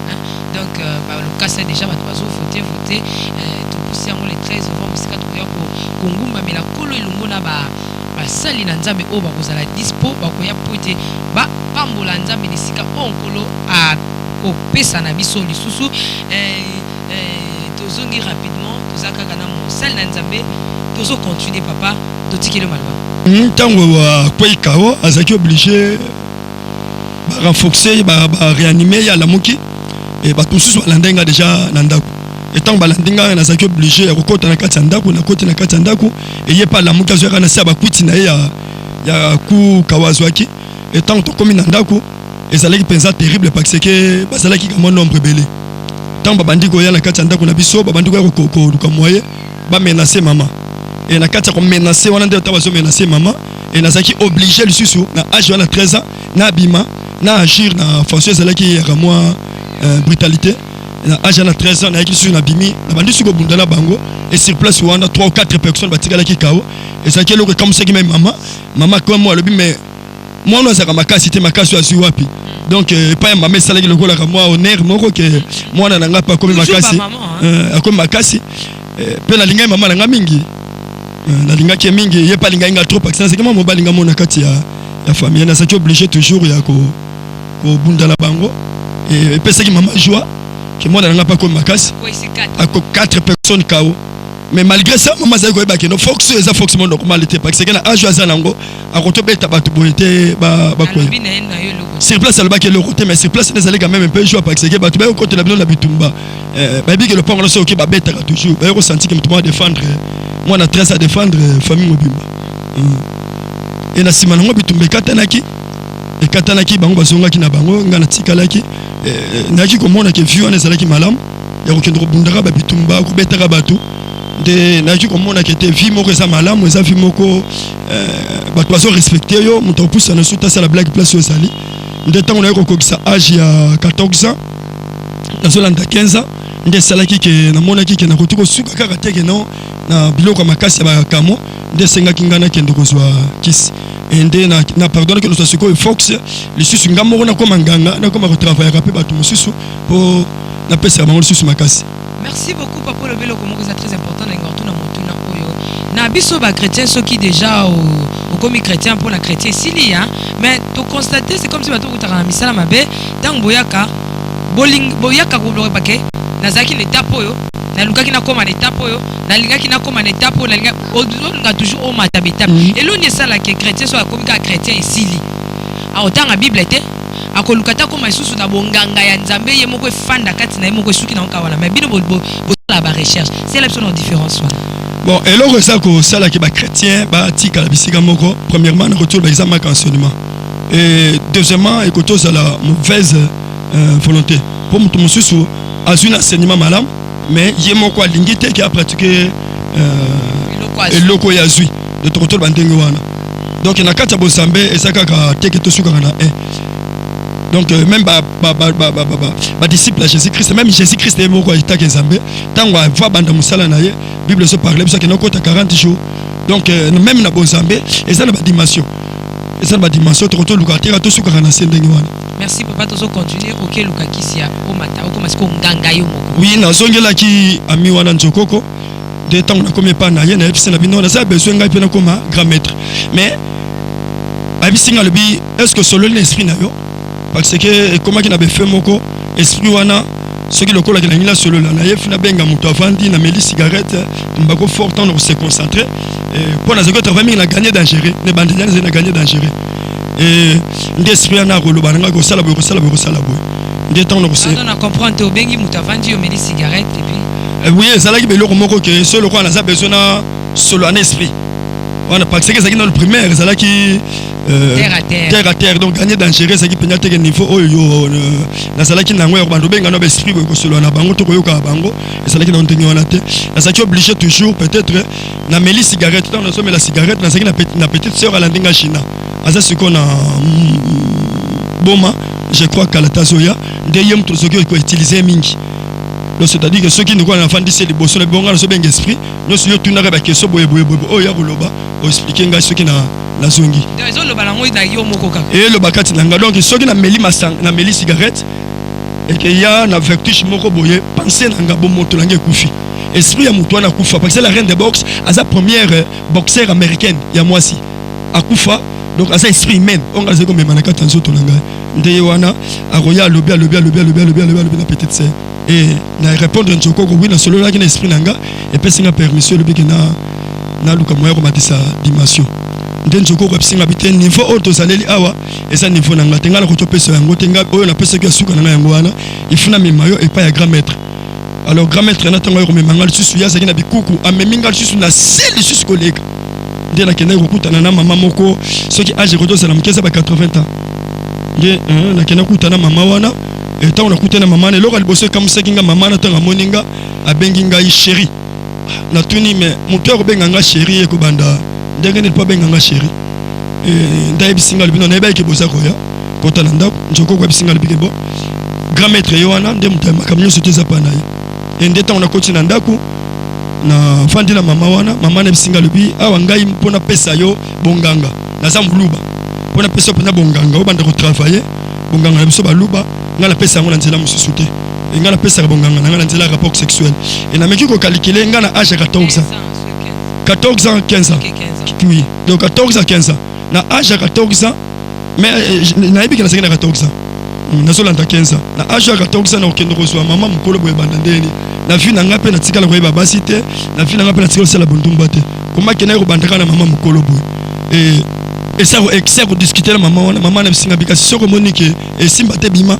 Donc, le cas c'est déjà, voter. Tu poussé à le 13 novembre, c'est quand tu peux Kongumba, mais la Kolo Ilungona, basali na Nzambe oyo bakozala dispo bakoya pote bapambola Nzambe nesika onkolo akopesa na biso lisusu. Tozongi rapidement tozaka kana mosali na Nzambe tozo continuer papa totikele malwa ntango akweyikawo azalaki oblige barenforcer baréanimer ya lamuki bato mosusu balanda nga deja na ndako etant balandinga nazaki obligé ya kokota na kati ya ndako na koti na kati ya ndako eye pa lamuki azwaka na se ya bakwiti na ye ya ku kawazwaki etant tokomi na ndako ezalaki mpenza terrible parce que bazalaki kama nombre ebele tant babandi koya na kati ya ndako na biso babandi koya koluka moye bamenace mama e na kati ya komenace wana nde ota bazomenace mama e nazalaki obligé lisusu na age wana 13 ans na abima na agir na façon ezalaki yaka mwa brutalité na age na 13 ans na yaki sur na bimi na bandi suko bundala bango et sur place wana 3 ou 4 personnes batikala ki kawo et ça qui est comme ça qui même maman comme moi le bi mais moi on a makasi te makasi azu wapi donc pas maman ça le lokola ka moi honneur moko que moi na nga pas comme makasi comme makasi pe na linga maman na mingi na linga ki mingi ye pas linga inga trop parce que c'est que moi balinga mona kati ya famille na ça qui obligé toujours ya ko bundala bango et pe ça qui maman joie que moi n'a pas comme ma casse à 4 personnes KO mais malgré ça maman ça ko ba que no fox ça fox mon normalité parce que na age azanango à côté beta ba tubolité ba ko sur place le ba que le côté mais sur place les allez quand même un peu jouer parce que ba tu ba côté la bino bitumba ba bi que le pont là c'est OK ba beta toujours ba ressenti que moi défendre moi na très à défendre famille mobimba et na simana ngo bitumba katanaki et katanaki bango bazongaki na bango ngana tikalaki naki komona ke view on ezalaki malam ya kokendro bundara ba bitumba ko betaka bato de naki komona ke te vie moko eza malam eza vie moko bato bazo respecter yo muto poussa na suta sala blague place yo sali nde tango na ko kokisa âge ya 14 ans na zolanda 15 ans nde salaki ke na mona ki ke na kotuko suka kaka teke no na biloko makasi ya ba kamo nde senga kingana kende kozwa kisi ende na pardonne que nous soit ko fox les susu ngamoko na koma nganga na koma ko travailler rapé bato mususu pour na pesa bango susu makasi. Merci beaucoup papa le belo comme c'est très important na ngortu na motuna oyo na biso ba chrétien ceux qui déjà au comme chrétien pour la chrétien sili hein mais to constater c'est comme si bato kutaka na misala mabe tant boyaka boyaka ko bloquer paquet nazaki l'étape oyo na lukaki na koma l'étape oyo na lingaki na koma l'étape oyo na linga on toujours au matabita et l'on est ça là que chrétien soit comme chrétien isili a autant la bible était akolukata koma isusu na bonganga ya Nzambe ye moko efanda kati na ye moko suki na okawana mais bino bo la recherche c'est l'absolu en différence Bon, et là, ça que ça là qui est chrétien, bah tika la bisika moko. Premièrement, on retourne l'examen enseignement. Et deuxièmement, écoutez ça la mauvaise volonté. Pour tout monsieur sur un enseignement malade, mais il y a mon quoi l'ingité qui a pratiqué et loko yazui de ton retour bandengue wana. Donc il y a quatre bosambe et ça kaka teke to suka na donc même disciple à Jésus-Christ, même Jésus-Christ est moko ita ke zambe tango va banda musala na ye Bible se parle parce que na kota 40 jours. Donc même na bosambe et ça na dimension. Et ça na dimension to retour luka teka to suka na sendenge wana. Merci papa tozo continuer OK luka kisia o mata o comme ce qu'on nganga yo moko. Oui, na zongela ki ami wana njokoko. De temps on a comme pas na yena epsi na bino na ça besoin ngai pena comme grand maître. Mais abisinga le bi est-ce que solo l'esprit na yo parce que comment qui na be fait moko esprit wana ce qui le kola ki na solo na yef na benga muto avandi na meli cigarette mbako fort temps de se concentrer pour na zeko travailler na gagner dangereux ne bandeliana na gagner dangereux et l'esprit na rolo bananga ko sala boy de temps on a comprendre to bengi muto avandi o meli cigarette et puis oui, c'est là que beloko moko que seul quoi on a besoin solo en esprit. On a parce que ça qui dans le primaire, c'est là qui terre à terre donc gagner dangereux ça qui peut être niveau oh yo na ça là qui n'angoye bando benga no esprit ko solo na bango to ko yoka bango et c'est là qui dans tenir on a té na ça qui obligé toujours peut-être na meli cigarette tant on somme la cigarette na ça qui na petite sœur à la ndinga china asa ce qu'on a boma je crois qu'à la tazoya ndeyem to ce qui ko utiliser mingi. Donc c'est-à-dire que ceux qui nous connaissent enfants disent les bosons les bons gars sont bien esprit nous sur tout n'arrive pas que so boye oh ya koloba o expliquer nga ceux qui na la zongi et le bakati nanga donc ceux qui na meli masang na meli cigarette et que ya na vertige moko boye penser nanga bon moto nanga kufi esprit ya muto na kufa parce que la reine de boxe à sa première boxeur américaine ya mwasi akufa donc à sa esprit humain on a comme manaka tanzo to nanga ndeye wana aroya lobi na petite sœur et na répondre njoko ko oui na solo la ki na esprit nanga et puis singa permission le biki na luka moya ko matisa dimension nde njoko ko singa bité niveau auto saleli awa et ça niveau nanga tenga la ko topesa yango tenga oyo na pesa ki suka nanga yango wana ifuna mimayo et pas ya grand maître alors grand maître na tango ko memanga susu ya sakina bikuku ameminga susu na sel susu collègue nde na kena ko kutana na mama moko soki age ko to sala mkeza ba 80 ans nde na kena kutana mama wana et tant on a écouté na maman et l'oral bossé comme ça kinga maman na tanga moninga a benginga chéri na tuni mais mon cœur benganga chéri e ko banda ndenge ne pas benganga chéri et ndai bisinga libino na ba ke bosa ko ya kota na ndako njoko ko bisinga libike bo grand maître yoana ndem mutama kamnyo sote za pana et ndé tant on a continué na ndako na fandi na mama wana mama na bisinga libi awa ngai mpona pesa yo bonganga na zambuluba mpona pesa mpona bonganga o banda ko travailler bonganga na biso baluba ngala pesa ngona nzela mususu te ngala pesa bonganga ngala nzela rapport sexuel et na meki ko calculer ngana âge 14 ans 15 ans oui donc 14 ans 15 ans na âge 14 ans mais na ebi que na 14 ans na solanta 15 ans na âge 14 ans na okendo reçoit maman mukolo boye bandandeni na vie na ngape na tikala ko baba cité na vie na ngape na tikala sala bondumba te comment que na ko bandaka na maman mukolo boye et ça exerce discuter la maman na bisinga bika soko monique et simba te bima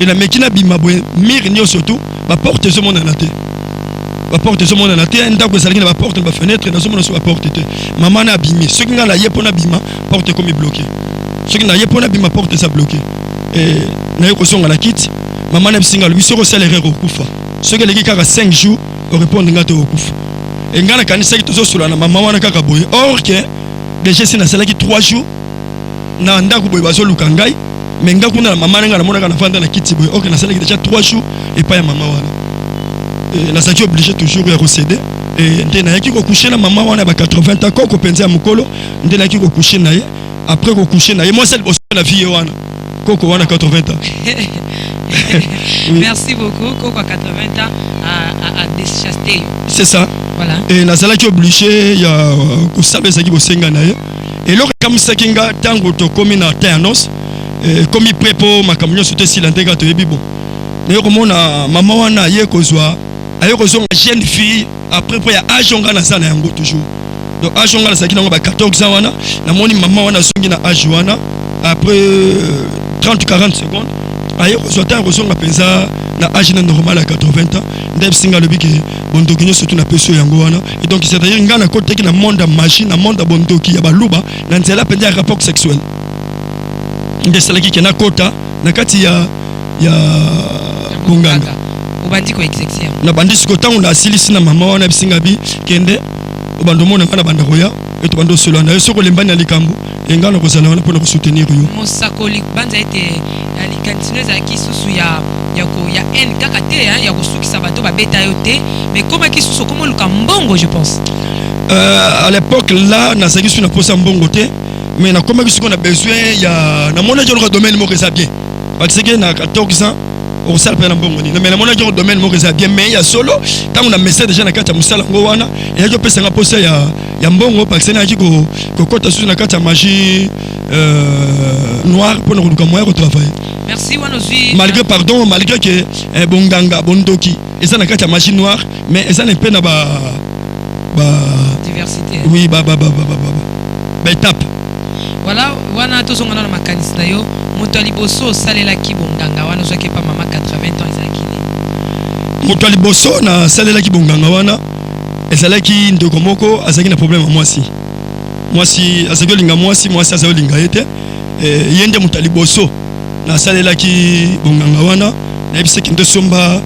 et la mekina bima boye mir nyo surtout ba porte ce monde na te ba porte ce monde na te ndako salaki na ba porte ba fenêtre na so monde sur ba porte te maman na bimi ce qui ngala yepona bima porte comme bloqué ce qui na yepona bima porte ça bloqué et na yoko songa la kit maman na bisinga lui soko salaire au kufa ce que les kaka 5 jours au répondre ngate au kufa et ngana kanisa ki tozo sula na maman wana kaka boye or que déjà c'est na salaki 3 jours na ndako boye bazo luka ngai mais nga kuna mama nga na mona kana fanda na kiti boy ok na sala déjà 3 jours et pas ya mama wana et na saki obligé toujours ya recéder et ndé na yaki ko coucher na mama wana ba 80 ans ko penza mukolo ndé na yaki ko coucher na ye après ko coucher na ye moi c'est la vie wana koko wana 80 ans merci beaucoup koko à 80 ans à déchaster c'est ça voilà et na sala ki obligé ya ko sabe saki bo senga na ye et lo comme ça kinga tango to komi na ternos comme il prépare ma camion sur si l'intégrat to yebi bon d'ailleurs comme on a maman wana ye kozwa ayo kozwa jeune fille après pour ya âge on na sana yango toujours donc âge on na saki na ba 14 ans wana na moni maman wana songi na âge wana après 30-40 secondes aye kozwata kozonga penza na âge normal à 80 ans ndeb singa lobi ke bondoki nyo surtout na peso yango wana et donc c'est-à-dire ngana côté ki na monde machine na monde bondoki ya baluba na nzela penza rapport sexuel ndesalaki ke na kota na kati ya bonganga obandi ko exercer na bandi sikota on a silisi na mama wana bisinga bi kende obando mona ngana banda koya et to bando solo na soko lembani ya likambo engana kozala wana pona ko soutenir yo mosakoli banza ete ya likantine za ki susu ya en kaka te ya kosukisa bato babeta yo te mais comment ki susu comment luka mbongo je pense à l'époque là na saki sur na posa mbongo te mais na comment ki on a besoin ya na mona jolo domaine mo reza bien parce que na 14 ans au sala pena mbongo ni mais na mona jolo domaine mo reza bien mais ya solo tant on a message déjà na kata musala ngo wana et yo pesa nga posa ya mbongo parce que na jiko kokota sur na kata magie noir pour nous moyen de travailler. Merci Wanozui. Malgré pardon, malgré que bonganga bondoki et ça na kata magie noire mais ça n'est pas na ba diversité. Oui ba étape. Voilà, wana to zonga na makanisi na yo, moto liboso salela ki bonganga wana zo ke pa mama 80 ans ezakini. Moto liboso na salela ki bonganga wana ezalaki ndeko moko azaki na problème moi si azaki linga moi si azaki linga ete yende mutaliboso na salela ki bonganga wana na biseki ndo somba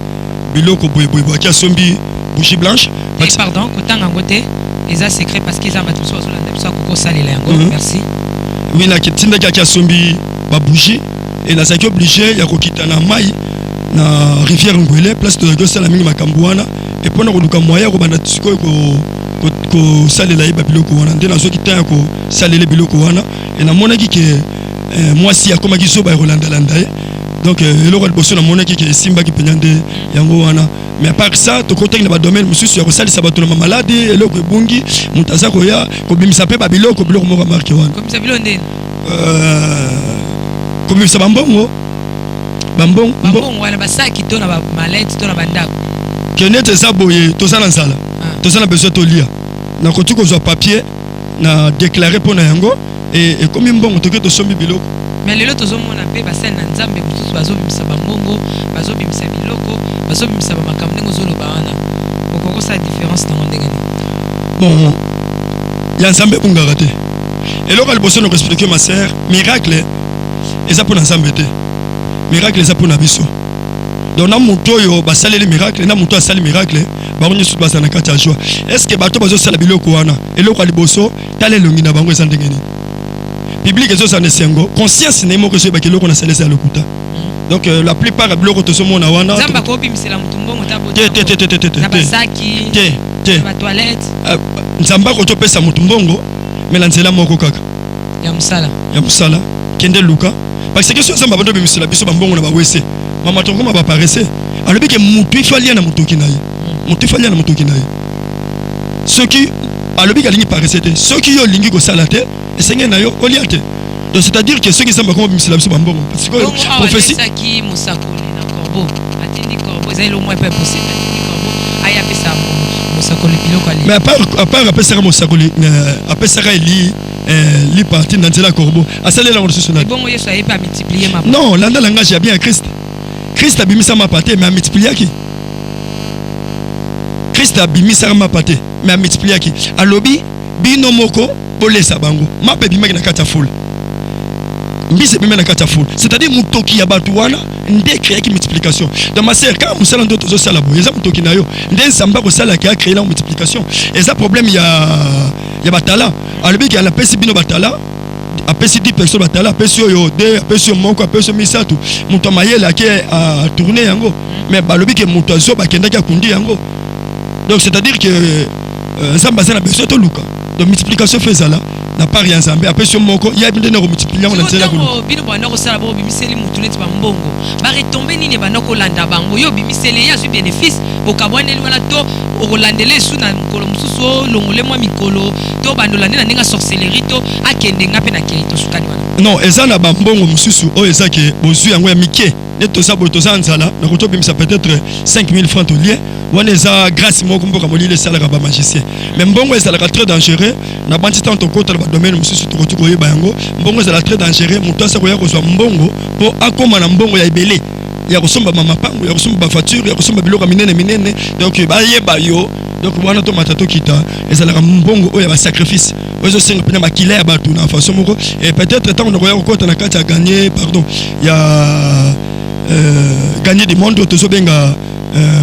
biloko boye boye sombi bougie blanche pardon kotanga ngote eza secret parce qu'ils ont tout sur la ndepo ko salela yango merci oui na kitinda kia sombi ba bougie et na zaki obligé ya kokita na mai na rivière Ngwele place de sala mingi makambo wana et pona ko luka moya ko banda tsiko ko salela iba biloko wana nde na zo kitaya ko salela biloko wana et na monaki ke moi si akoma kiso ba Rolanda landaye donc eloko liboso na monaki ke simba ki penyande yango wana mais à part ça to côté na ba domaine mususu ya ko salisa bato na maladie eloko ebungi mutaza ko ya ko bimisa pe ba biloko moko marque wana comme ça bilonde comme ça bambongo wana basaki to na ba malette to na bandako kenete za boye to za na nzala to za na besoin to lia na ko tuko zo papier na déclarer pona yango et comme mbongo to ke to sombi biloko mais lelo to zo mona pe basel na nzambe mususu bazo bimisa bambongo bazo bimisa biloko bazo bimisa ba makambo ngo zo loba wana okoko sa différence na ndenge ni bon ya nzambe bungaka te eloko liboso na ko expliquer ma sœur miracle eza pona nzambe te miracle eza pona biso donc na muto yo basali le miracle na muto asali miracle ba onye sutu basana kati ya joie est-ce que bato bazo sala biloko wana eloko liboso tale longi na bango eza ndenge ni public ezo sa nesengo conscience ne mo ko so ba kiloko na salesa ya lokuta donc la plupart biloko to so mona wana zamba ko bimisela mutumbongo tabo te na basaki te ba toilette nzamba ko to pesa mutumbongo mais la nzela moko kaka ya musala kende luka parce que so zamba bato bimisela biso bambongo na ba wese mama tongo ma ba paresse alobi ke mutu ifalia na mutoki na ye soki alobi ka lingi paresse te soki yo lingi ko sala te esenge na yo oliate donc c'est-à-dire que ceux qui sont pas comme bimisela biso bambongo parce que prophétie saki musakoli na corbeau atindi corbeau zai lo moins pas possible atindi corbeau aya pesa musakoli biloko ali mais à part apesaka musakoli apesaka li parti dans la corbeau asalela ngo sosona bongo yeso aye pas multiplier ma non landa langage ya bien Christ a bimisa ma pâté mais a multiplié qui Christ a bimisa ma pâté mais a multiplié qui alobi bino moko bolesa bango ma pe bimaki na kata full mbise bimena kata full c'est-à-dire mutoki ya batu wana nde créer qui multiplication dans ma sœur quand musala ndo tozo sala bo eza mutoki na yo nde samba ko sala ki a créer la multiplication et ça problème ya batala alobi ki ala pesi bino batala apesi 10 personnes batala apesi yo de apesi moko apesi misatu muto mayela ke a tourner yango mais balobi ke muto azo bakenda ki akundi yango donc c'est-à-dire que nzamba sana beso to luka donc multiplication fait ça là na part ya nzambe apesi moko ya binde na multiplier on ntela ko bino bana ko sala bo bimiseli mutu neti ba mbongo ba retomber nini bana ko landa bango yo bimiseli ya su bénéfice okabwaneli wana to okolandele su na mukolo mususu longole mwa mikolo to bandola na ninga sorcellerie to akende ngape na kei to sukani wana non eza na ba mbongo mususu o eza ke bozu yango ya mike neto sa bo to za nzala na ko to bimisa peut-être 5000 francs to lien wana eza grâce moko mboka molile sala ka ba magicien mais mbongo eza la très dangereux na banti tant to kota domaine mosusu tokoki koyeba yango mbongo ezala très dangereux moto asa koya kozwa mbongo mpo akoma na mbongo ya ebele ya kosomba mapango ya kosomba bafacture ya kosomba biloko minene donc bayeba yo donc wana to matato kita ezalaka mbongo oyo ya basacrifice ozosenga mpena makila ya bato na façon moko et peut-être ntango nakoya kokota na kati ya gagner pardon ya gagner du monde tozobenga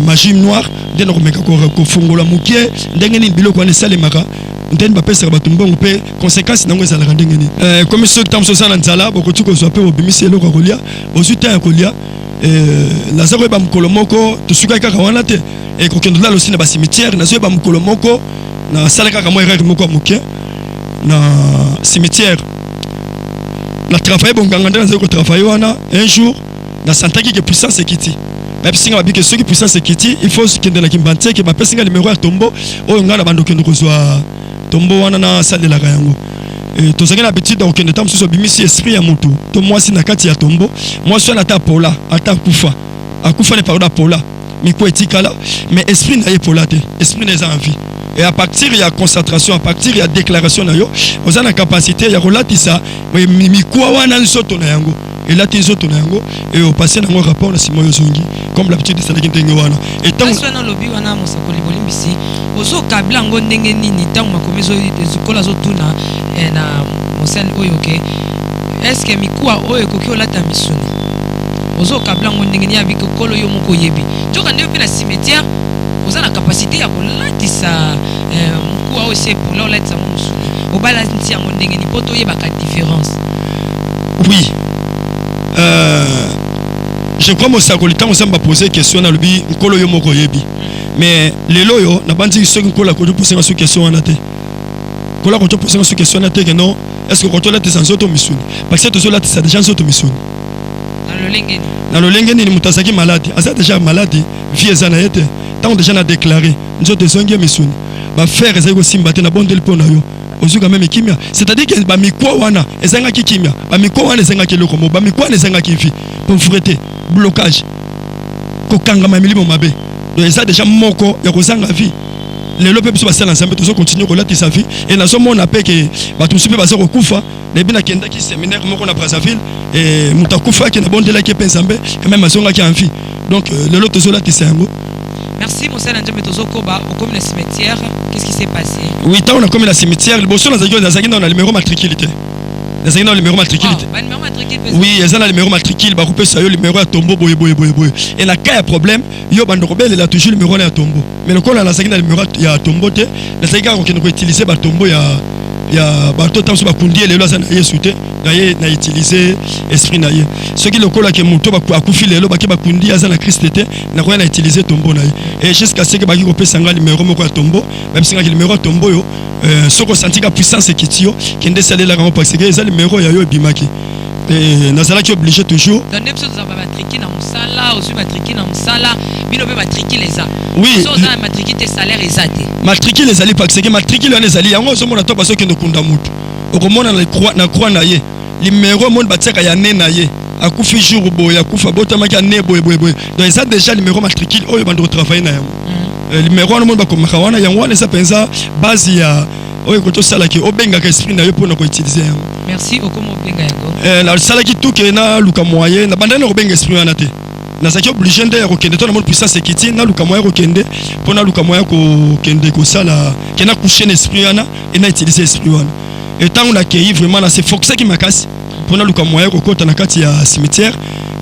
magie noire nde nakomeka kofungola mokie ndenge nini biloko wana esalemaka ndeni bapesaka bato mbongo mpe conséquence nango ezalaka ndenge nini komi soki ntango sosala nzala bokoki kozwa mpe bobimisi eloko ya kolia ozwi ta ya kolia naza koyeba mokolo moko tosukaki kaka wana te kokende lala osi na basimitiere nazoyeba mokolo moko nasala kaka mwa erreur moko ya moke na cimetière na travaille bonganga nde nazali kotravaille wana un jour nasantaki ke puissance ekiti bayebisinga babike soki puissance ekiti il faut kende na kimbantieke bapesinga numero ya tombo oyo ngai na bandokende kozwa tombo wana nasalelaka yango tozalaki na habitude ya kokende ta mosusu obimisi esprit ya motu to mwasi na kati ya tombo mwasi wana ata apola ata akufa ne pardon apola miko etikala mais esprit na ye pola te esprit na eza en vie et à partir ya concentration à partir ya déclaration na yo oza na capacité ya kolatisa mikuwa wana nzoto na yango elati nzoto na yango et opase nango rapport na simo yo zongi comme l'habitude esalaki ndenge wana etango lobi wana mosakoli bolimbisi ozo kabla ngo ndenge nini tango makomezo ezikola zotuna na mosali oyo ke est-ce que mikuwa oyo koki olata misuni ozo kabla ngo ndenge ni abiko kolo yo moko yebi joka ndio pe na cimetière oza na capacité ya kolatisa mikuwa oyo c'est pour la olatisa mo musuni obala nti yango ndenge ni poto yebaka différence. Oui. Je crois que mosakoli ntango osamba poser question na lobi nkolo yo moko yebi mais lelo yo na bandi soki nkola ko poser sur question wana te kola ko poser sur question wana te que non est-ce que quand on l'a nzoto misuni parce que tozo latisa déjà nzoto misuni na lolengeni ni mutasaki malade asa déjà malade vie ezana yete tant déjà na déclaré nzoto zongi misuni ba faire ezako simbate na bondeli pona yo ozuka même kimia c'est-à-dire que ba mikwa wana ezanga ki kimia ba mikwa wana ezanga ki lokomo ba mikwa ezanga ki vie pauvreté blocage kokanga mamilimo mabe donc ça déjà moko ya kozanga vie lelo pe biso basala ensemble tozo continuer kolatisa vie et nazo mona pe ke bato msupe bazo kokufa lebi na kenda ki séminaire moko na Brazzaville et mutakufa ki na bondela ki pe nzambe quand même azonga ki en vie donc lelo tozo latisa yango. Merci mon frère Ndjambe Tozokoba au comme le cimetière qu'est-ce qui s'est passé? Oui, tant on a comme la cimetière le bosso dans le numéro matriculité. Les agents le numéro matriculité. Oui, ils ont le numéro matricule ba couper ça yo le numéro à tombeau boy. Et la cas problème, yo bando rebelle il a toujours le numéro à tombeau. Mais le col la sagina le numéro ya tombeau te, la sagina qu'on peut utiliser ba tombeau ya bato temps ba kundi lelo za na yesute na utiliser esprit na ye. Ce qui le col que moto ba akufi lelo ba ke ba kundi za na Christ te na ko na utiliser tombeau na ye. Et jusqu'à ce que ba ki ko pesa nga numéro moko ya tombeau, même si nga numéro ya tombeau yo soko senti ka puissance ekitio kende sale la parce que ça le numéro ya yo ebimaki. Et nazala qui obligé toujours donner besoin de matriculer na musala aussi matriculer na musala bino be matriculer ça oui so za matriculer tes salaires ezate matriculer les ali parce que matriculer on ezali yango so mona to baso kende kunda mutu okomona na croix na ye numéro monde batiaka ya ne na ye akufi jour boya akufa botamaki ne boy donc ça déjà numéro matricule oyo bando travailler na yango numéro on monde bakomaka wana yango wana ça pensa base ya oyo ko to sala ki obenga ka esprit na yo pour na ko utiliser yango. Merci okomo benga yango la sala ki tout que na luka moyen na bandana ko benga esprit wana te na saki obligé de ko kende to na mon puissance ekiti na luka moyen ko kende pour na luka moyen ko kende ko sala ke na coucher esprit wana et na utiliser esprit wana et tant on a accueilli vraiment na c'est foxé qui makasi pour na luka moyen ko kota na kati ya cimetière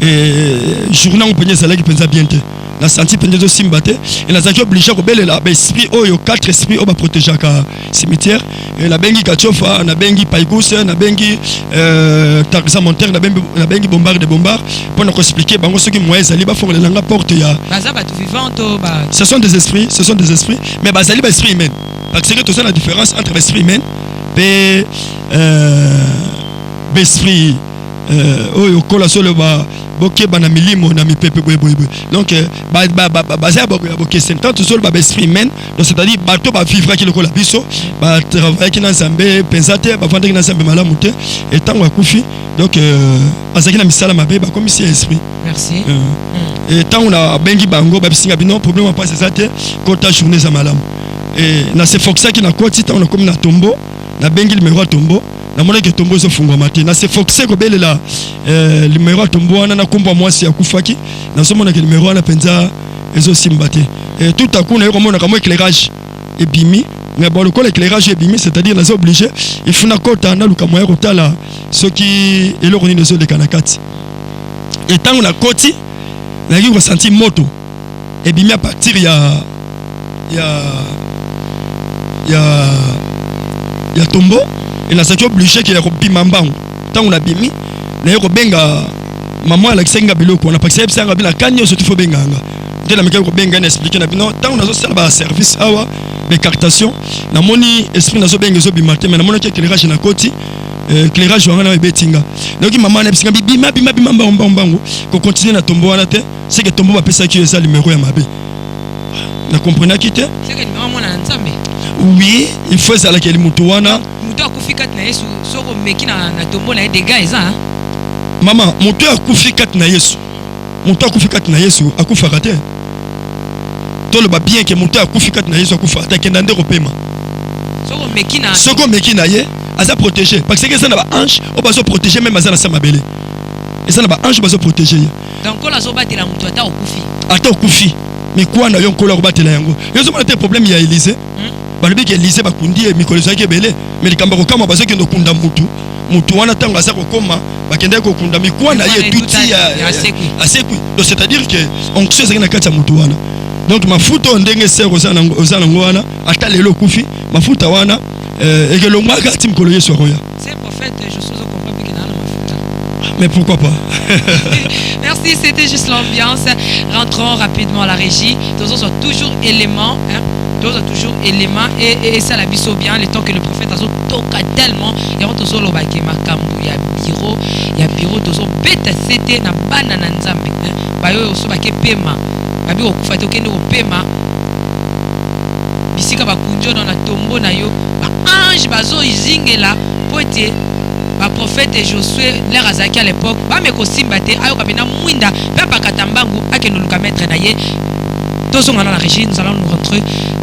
et journée on penye sala ki penza bien te la senti pendezo simbate et la zaki obligé ko belela ba esprit oyo quatre esprits o ba protéger ka cimetière et la bengi kachofa na bengi paigous na bengi taxa montaire na bengi bombard pour nous expliquer bango ce qui moyen zali ba fongolela nga porte ya baza ba tout vivant to ba ce sont des esprits mais bazali ba esprit humain parce que tout ça la différence entre l'esprit humain et l'esprit oyo kola solo ba boke bana milimo na mipepe boy donc bazaya boke sentant tout seul ba esprit humain donc c'est-à-dire bato ba vivre ki lokola biso ba travailler ki na nzambe pensate ba vendre ki na nzambe malamu te et tango akufi donc azaki na misala mabe ba comme si esprit. Merci. Et tango na bengi bango ba bisinga bino problème pas c'est ça te kota journée za malamu et na se foxa ki na koti tango na comme na tombo na bengi numéro ya tombo na mona ke tombo zo fungwa matin na se foxe ko belela numéro ya tombo wana na kombo mwasi akufaki na so mona ke numéro wana penza ezo simbate tout à coup na yo mona kamo éclairage et bimi mais bon le col éclairage et bimi c'est-à-dire na obligé il faut na kota na luka moya kotala ce qui est le roni de zo de kanakati et tant on a koti na ki ressenti moto et bimi à partir ya tombo et na saki obligé qu'il a bima mbangu tant on a bimi na yo benga maman Alexenga biloko on a pas que ça nga bila kanyo surtout faut benganga de la meka ko benga na expliquer na bino tant on a so ba service awa be captation na moni esprit na so benga zo bima te mais na moni que éclairage na koti éclairage wana na betinga donc maman na bisinga bima mbangu ko continuer na tombo wana te c'est que tombo ba pesa ki eza numéro ya mabe na comprenez qui te c'est que numéro mona nzambe. Oui, il faut ça la keli mutu wana. Mutu akufika na Yesu soko meki na tombo na dégâts eza hein. Maman, mutu akufika na Yesu. Mutu akufika na Yesu akufaka te. To le ba bien que mutu akufika na Yesu akufaka te kenda ndeko pema. Soko meki na ye aza protégé parce que ça na ba ange o ba so protéger même aza na sama belé. Et ça na ba ange ba so protéger. Donc on la zo batela mutu ata okufi. Ata okufi. Mais quoi na yon kola batela yango. Yo zo mona te problème ya Élysée. Balobi ke Élysée bakundi e mikolo zaki belé mais likamba ko kama bazo kendo kunda mutu wana tanga za ko koma bakende ko kunda mikwa na ye tuti ya asekwi donc c'est-à-dire que onction zaki na kati ya mutu wana donc mafuta ndenge sero ozana ngwana ata lelo kufi mafuta wana ekelo mwaka ati mikolo Yesu roya c'est prophète je suis au comprendre que na mafuta mais pourquoi pas. Merci, c'était juste l'ambiance. Rentrons rapidement à la régie. Tous sont toujours éléments hein. Toujours éléments et ça la biso bien le temps que le prophète a toka tellement et on toujours lo baki makambu ya bureau toujours beta c'était na bana na nzambe ba yo so baki pema babi okufa te okende opema bisika bakunjo na tombo na yo ba ange bazo izingela poete ba prophète Josué l'air azaki à l'époque ba me ko simbate ayo kabina mwinda pe bakatambangu akeno luka maître na ye. Tous sont dans la régie, nous allons nous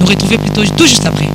retrouver plutôt tout juste après.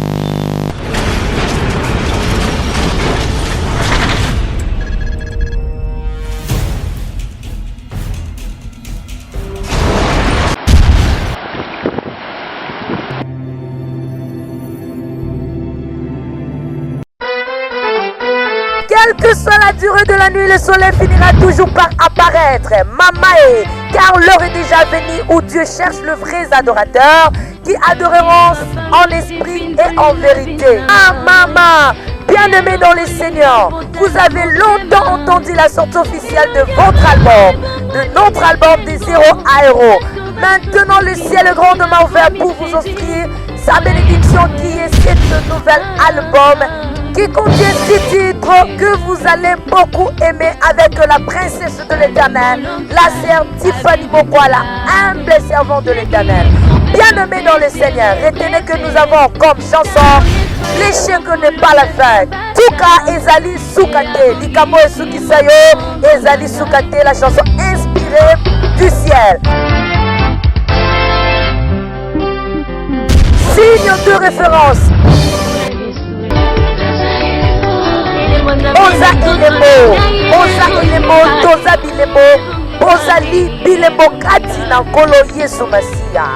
Quelle que soit la durée de la nuit, le soleil finira toujours par apparaître. Mamae, car l'heure est déjà venue où Dieu cherche le vrai adorateur qui adoreront en esprit et en vérité. Ah maman, bien-aimés dans les seigneurs, vous avez longtemps entendu la sortie officielle de votre album, de notre album des 0 à héros. Maintenant le ciel est grandement ouvert pour vous offrir sa bénédiction qui est ce nouvel album qui contient 6 titres que vous allez beaucoup aimer avec la princesse de l'Éternel, la sœur Tiffany Mokwa, la humble servante de l'Éternel. Bien-aimés dans le Seigneur, retenez que nous avons comme chanson les chiens que n'est pas la fin. Tuka Ezali Soukate, Likamo et Sukisayo, Ezali Soukate, la chanson inspirée du ciel. Signe de référence. Oza ilemo, toza bilemo, bozali bilemo kati na nkolo Yesu Masiya.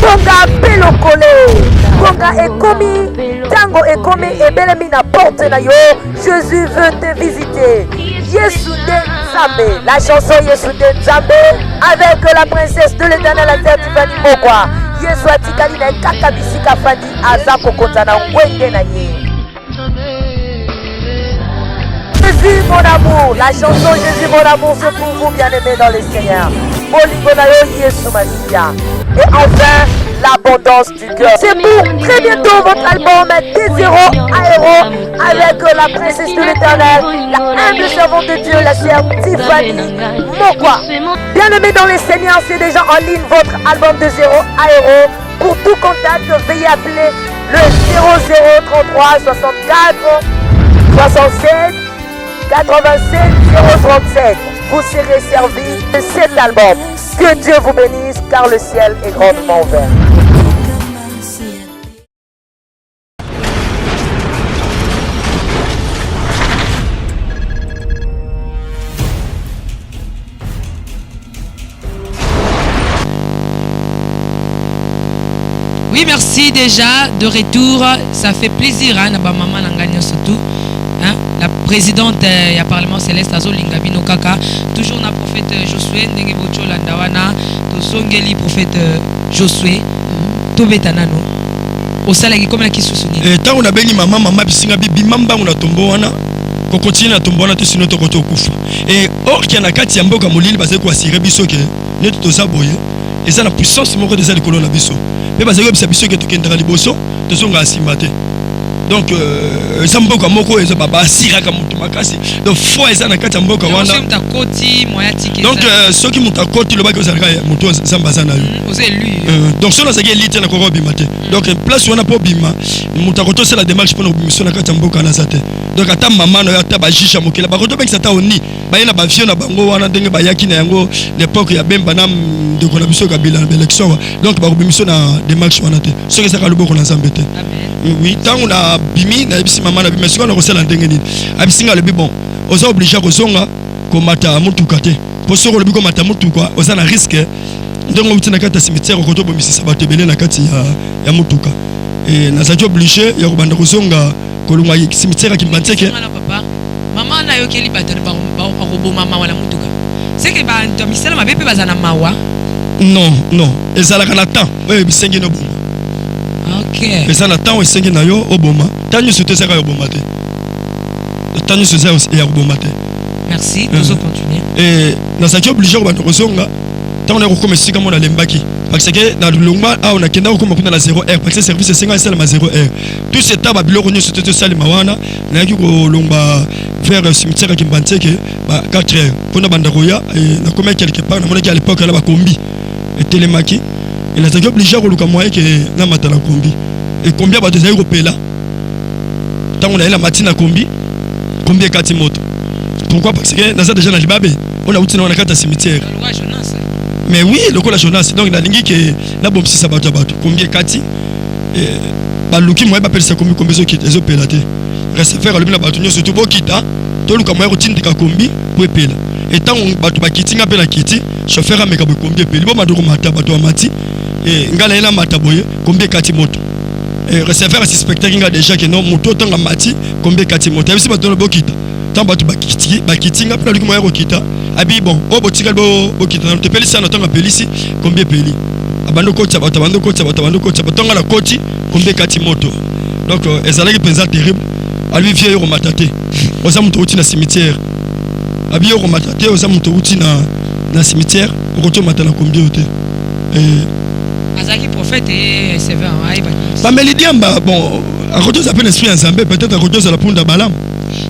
Tonga pelokole, tonga ekomi, tango ekomi ebelemi na porte na yo. Jésus veut te visiter. Yesu de Nzambe, la chanson Yesu de Nzambe avec la princesse de l'Éternel, la sœur Tiffany Mokwa. Yesu atikali na kaka bisika fandi aza kokota na ngwenge na ye. Jésus mon amour, la chanson Jésus mon amour c'est pour vous bien-aimés dans le Seigneur. Et enfin, l'abondance du cœur. C'est pour très bientôt votre album des 0 à héros avec la princesse de l'Éternel, la humble servante de Dieu, la sœur Tiffany Mokwa. Bien-aimés dans le Seigneur, c'est déjà en ligne votre album de 0 à héros. Pour tout contact, veuillez appeler le 0033 64 67 87 037. Vous serez servi de cet album. Que Dieu vous bénisse car le ciel est grandement ouvert. Oui, merci déjà de retour. Ça fait plaisir, hein, maman Langani surtout. Hein? La présidente du Parlement Céleste Azo Lingabino Kaka. Toujours na prophète Josué, Ndenge Bocho Landawana, Tosongeli prophète Josué, Tobetanano. Au salagi comme la qui sousuni. Et tant on a béni maman bisinga bibi mamba on a tombo wana. Ko continue à tomber na tesino to koto kufa. Et or qui na kati ya mboka molili bazé ko assurer biso ke neto to saboye. Et ça la puissance moko des alcool na biso. Mais bazé ko biso ke to kendra liboso, to songa asimate. Donc ça mboka moko eza baba asira ka mutu makasi. Donc foi eza na kati ya mboka wana. Donc ceux qui muta koti le ba ko zalaka mutu zambaza na yo. Donc cela c'est élite na ko bimate. Donc place wana po bima muta koto c'est la démarche pour bimission na kati ya mboka na zate. Donc ata maman no ata ba jisha mokela ba koto bengisa ta oni ba ina ba vieux na bango wana ndenge ba yaki na yango l'époque ya bemba na de ko na biso ka bilan élection. Donc ba bimission na démarche wana te. Ce que ça ka loboko na zambete. Oui, tant on a bimi na bisi maman na bimi siko na ko sala ndenge nini. Abisinga le bon. Oza obligé ko zonga ko mata mutuka te. Po soko le bi ko mata mutuka oza na risque. Donc on tient kata cimetière ko to bomisi sabato belé na kati ya mutuka. Et na za obligé ya ko banda ko zonga kolunga cimetière ki mbanteke. Maman na yo keli bato ba robo mama wala mutuka. C'est que ba to misala mabepe bazana mawa. Non, non. Ezala kana temps. Ouais bisengi no boma. OK. Mais ça na temps esengi na yo oboma. Tanyo sote ça ka oboma te. Tanyo sote ça ya oboma te. Merci, nous allons continuer. Et na za obligé ko banda ko zonga. Tant on est recommencé comme on a lembaki. Parce que dans le longma on a kenda ko comme na 0 heure parce que service 50 c'est la 0 heure. Tout ce temps ba biloko nyo sote sali mawana na yaki ko longba vers cimetière ki mbanteke ba 4 heures. Pona banda koya et na comme quelque part na monaki à l'époque là ba kombi et télémaki. Et la zaki obligé ko luka moyen que na matala kombi. Et combien ba deux euros pela. Tant on a la matinée kombi combien 4 moto. Pourquoi? Parce que dans ça déjà na libabe on a outina on a kata cimetière. Mais oui, le coup la journée, donc la ligne qui est la bombe si ça va combien 4 bah le qui moi appelle ça combien qui est opérateur. Reste faire le bien batunyo surtout pour quitter tout le comme routine de combi pour payer. Et tant on batu ba kiti ngapela kiti, chauffeur a meka combien payer. Bon maduro mata batu amati et ngala ina mata boye combien 4 moto. Et reste faire suspecter nga déjà que non moto tant amati combien 4 moto. Et si batu le bokita. Tant batu ba kiti ngapela le qui moi rokita. Abi bon, au botika bo kita na tepeli sana tonga pelisi combien peli. Abando kocha bato tonga la koti combien 4 moto. Donc ezalaki penza terrible. Alui vieux yo matate. Oza muto uti na cimetière. Abi yo matate oza muto uti na cimetière, okoto matana combien ote. Azaki prophète et sévère aiba. Ba melidiamba bon, akoto za peine esprit ensemble peut-être akoto za la punda balam.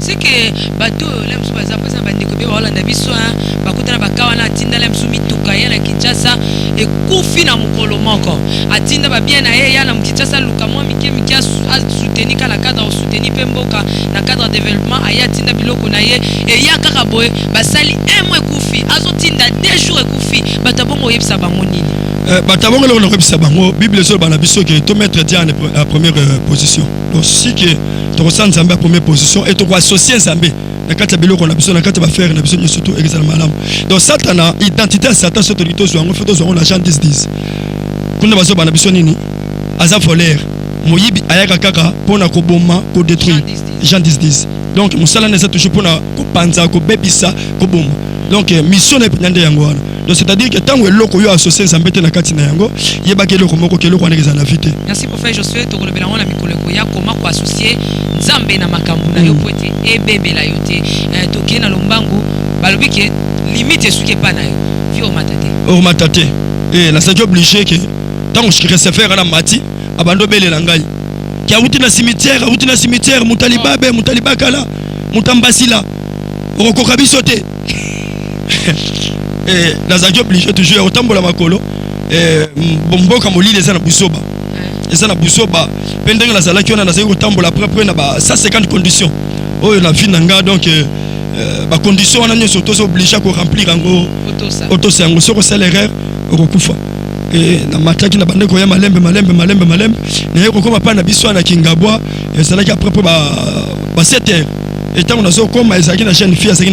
C'est que bateau l'aime sous basa après ça bande ko be wala na biso hein bakutana bakawa na tinda l'aime sous mituka yana Kinshasa et kufi na mukolo moko atinda ba bien na ye yana Kinshasa luka mwa mike soutenir kala cadre au soutenir pemboka na cadre développement aya tinda biloko na ye et ya kaka boye basali un mois kufi azo tinda 2 jours kufi batabongo yebisa bango nini batabongo le yebisa bango Bible sur bana biso que to mettre Dieu en première position. Donc si que tu ressens Nzambe à première position et tu vas associer Nzambe na kati ya biloko na biso na kati ba faire na biso surtout exactement malam. Donc Satan identité Satan sur autorité zo ngo feto zo na Jean 10:10. Kuna bazo bana biso nini aza voleur moyibi ayaka kaka pona ko boma ko détruire Jean 10:10. Donc musala na toujours pona ko panza ko bebisa ko boma. Donc mission na pendande yango wana. Donc c'est-à-dire que tant que loko yo associé Nzambe te na kati na yango yeba ke loko moko ke loko na na vite. Merci prophète Josué to kolobela ngona mikolo ko ya koma ko associer Nzambe na makambu na yo poete ebebela yo te to ke na lombangu balobi ke limite suke pa na yo vio matate. O matate. Et la c'est obligé que tant que je reste faire na mati abando bele na ngai. Ki auti na cimetière mutalibabe mutalibakala mutambasila. Okoka bisote. Et dans un job obligé toujours autant pour la makolo et bomboka molile ça na busoba et ça na busoba pendant la sala qui on a dans autant pour la propre na ba 150 conditions oh la vie nanga donc ba conditions on a nous surtout obligé ko remplir ngo auto ça ngo soko salaire okufa et na mataki na bande ko ya malembe na yeko koma pa na biso na kingabwa et ça là qui après ba 7 heures et tant on a zo koma ezaki na jeune fille ezaki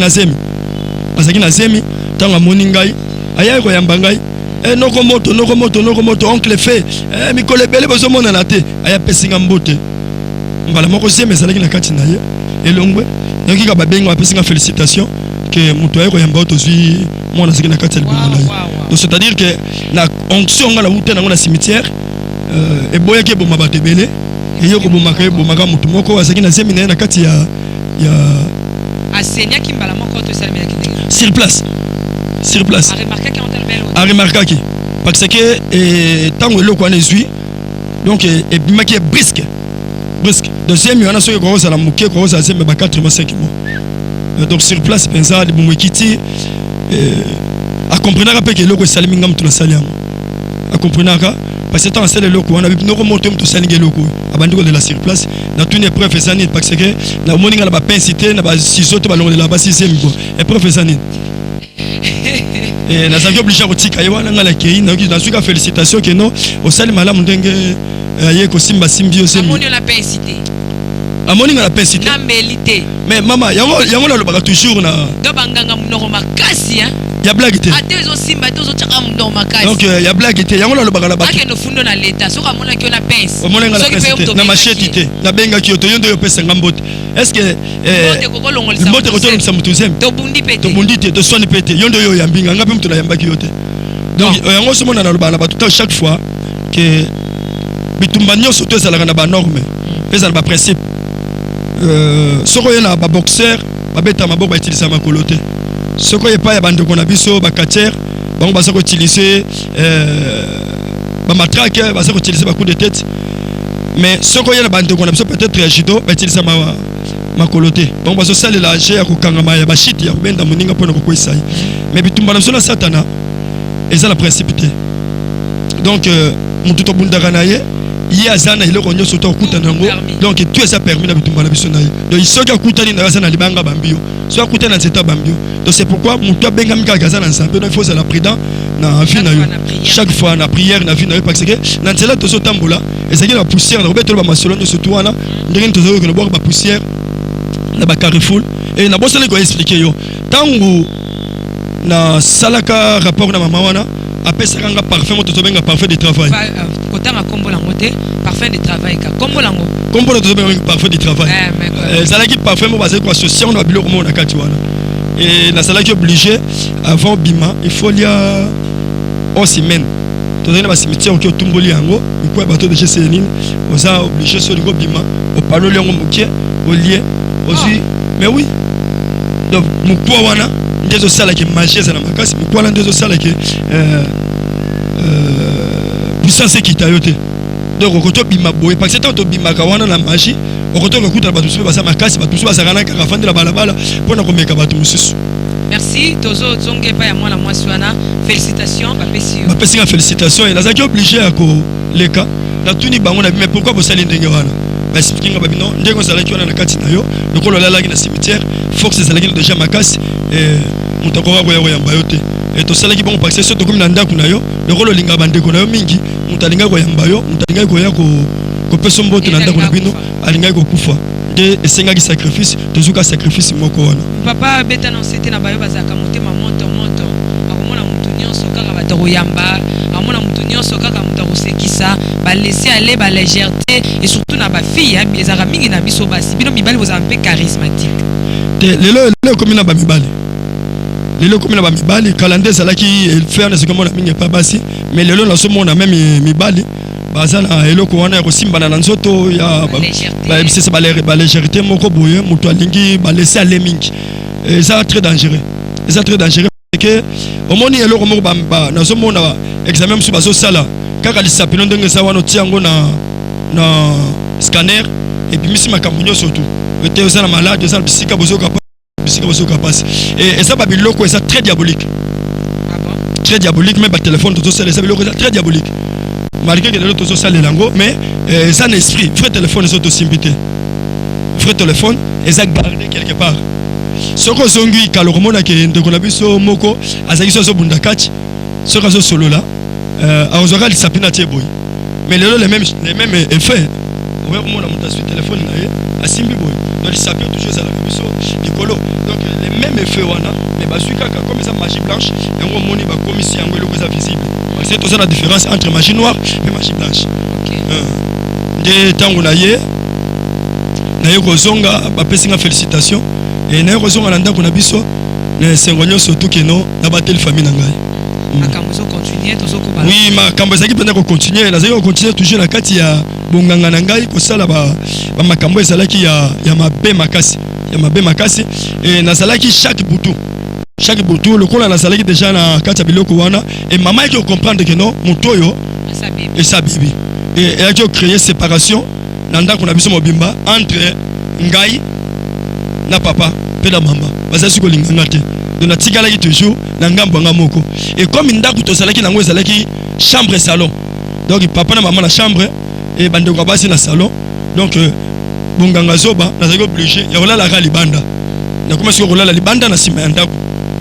na zemi tanga moningai aya ko yamba ngai noko moto oncle fait mikolo ebele bozomona na te aya pesinga mbote mbala moko zeme ezalaki na kati na ye elongwe yoki ka babenga bapesinga félicitation que moto ayo yamba otozwi mwana ziki na kati ya libongo na ye donc c'est-à-dire que na onction nga la ute na cimetière eboyaki eboma bato ebele eyo kobomaka ebomaka moto moko azalaki na zemi na ye na kati ya asenyaki mbala moko to esalemaki ndenge sur place a remarquaki parce que tango eloko wana ezwi donc ebimaki brisque deuxième yana soki kozala moke kozala zembe ba 4 mois 5 mois donc sur place penza libumu ekiti akomprenaka mpe ke eloko esalemi nga moto nasali yango akomprenaka parce que tant asala eloko wana noko moto moto osalingi eloko abandi kolela sur place na tuni épreuve eza nini parce que na omoni nga na bapensité na basiso te balongolela basixième bo épreuve eza nini nazalaki oblige kotika ye wana nga nakei nazwika félicitation ke no osali malamu ndenge aye kosimbasimbi yo amoni la pensité amoni nga la pensité na melité mais mama yango nalobaka toujours na do banganga munoko makasi hein ya blague te ate zo simba to zo chaka munoko makasi donc ya blague te yango nalobaka na bato akendo fundo na leta soka mona ki ona pense omona nga la pensité na machete te na benga ki oto yondo yo pesa ngambote est-ce que mbote ko kolongolisa mbote ko tolongisa mutuzem to bundi pete to swani pete yondo yo yambinga ngapi mtu na yambaki yote donc yango somona nalobaka na bato chaque fois que bitumba nyonso to ezalaka na ba norme pesa na ba principe soko ye na ba boxeur babeta maboko ba utiliser makolo te soko ye pa ya bandeko na biso ba catcher bango baza ko utiliser ba matraque baza ko utiliser ba coup de tête mais soko ye na bandeko na biso peut-être judo ba utiliser makolo te bango bazo salela je ya kokangama ya ba shit ya kubenda moninga pona kokwisa mais bitumba na biso na satana eza la principe te donc mutu to bundaka na ye il y a ça na iloko nyoso to kutana ngo donc tout ça permis na bitumba na biso na ye donc isoki akutani na ça na libanga bambio so akutana na zeta bambio donc c'est pourquoi mutu benga mika kaza na nsambe donc il faut être prudent na vie na yo chaque fois na prière na vie na yo parce que na nzela to so tambola ezaki na poussière na robeto ba masolo nyoso to wana ndenge to zo ko boire ba poussière na ba carrefour et na bossale ko expliquer yo tangu na salaka rapport na mama wana apesaka nga parfum moto tobenga parfum de travail kotanga kombo lango te parfum de travail ka kombo lango kombo to tobenga parfum de travail salaki parfum mo basé ko association na biloko mo na kati wana et na salaki obligé avant bima il faut lia 1 semaine to na ba cimetière ko tumboli yango ko ba to de chez Céline oza obligé so liko bima o panoli yango mokie o lié aussi mais oui donc mukwa wana ndezo sala ke magie za na makasi mukwa ndezo sala ke puissance kita yote donc okoto bima boye parce que tant to bima ka wana la magie okoto ko kuta batu suba sa makasi batu suba sa kana ka fandela balabala pona ko meka batu mususu. Merci tozo zonge pa ya mwana mwasi wana félicitations bapesi nga félicitations et nazaki obligé à ko leka na tuni bango na mais pourquoi bosali ndenge wana expliquer nga bino ndenge ozalaki wana na kati na yo lokolo lalaki na cimetière force ezalaki déjà makasi et mutako ko ya yamba yote et to salaki bon parce que so to komi na ndako na yo lokolo linga bandeko na yo mingi mutalinga ko yamba yo mutalinga ko ya ko peso mbote na ndako na bino alinga ko kufa de esengaki sacrifice tozuka sacrifice moko wana papa beta non c'était na bayo bazaka motema moto akomona mutu nyonso kaka bato koyamba akomona mutu nyonso kaka mutu akosekisa ba laisser aller ba légèreté et surtout na ba fille ezaka mingi na biso basi bino mibali bozala mpe charismatique te lelo komi na ba mibali lelo komi na ba mibali calendrier ezalaki faire na sekomo na mingi pa basi mais lelo na somo na même mibali bazana eloko wana ko simbana na nzoto ya ba légèreté moko boye mutu alingi ba laisser aller mingi et ça très dangereux que au moni eloko moko ba na somo na examen musu bazo sala kaka lisapino ndenge sa wana tiango na scanner et puis misi makambo nyonso tout ete osala malade osala bisika bozo capable et ça ba biloko ça très diabolique. Ah bon? Très diabolique même ba téléphone tout ça biloko très diabolique malgré que les autres sont salés lango mais ça un esprit vrai téléphone est auto-simpité vrai téléphone et ça gardé quelque part soko zongi kaloromona ke ndeko na biso moko azaki so bundakati soko so solo là azora li sapina teboy mais les mêmes effets on va mona monta sur téléphone na ye asimbi boy donc les sapiens toujours ça la biso likolo donc les mêmes effets wana mais basui kaka comme ça magie blanche et on moni ba commission yango eloko ça visible parce que c'est la différence entre magie noire et magie blanche. OK. De tango na ye kozonga ba pesinga félicitations et na kozonga na ndako na biso na sengonyo surtout que non na batel famille na ngai. Makambo zo continuer tozo ko ba. Oui, makambo ezaki penda ko continuer, na zaki ko continuer toujours na kati ya bonganga na ngai ko sala ba makambo ezalaki ya mabe makasi, ya mabe makasi et na salaki chaque butu le kola na salaki déjà na kati ya biloko wana et maman qui comprendre que non motoyo et sa bibi et elle a créé séparation na ndako na biso mobimba entre ngai na papa pe na mama bazasi ko linganga te. Donc na tikalaki toujours na ngambo ngamoko et comme ndako to salaki nango ezalaki chambre et salon donc papa na maman na chambre et bandeko basi na salon donc bonganga zoba nazaki obligé ya kolala ka libanda na commencé ko kolala libanda na sima ya ndako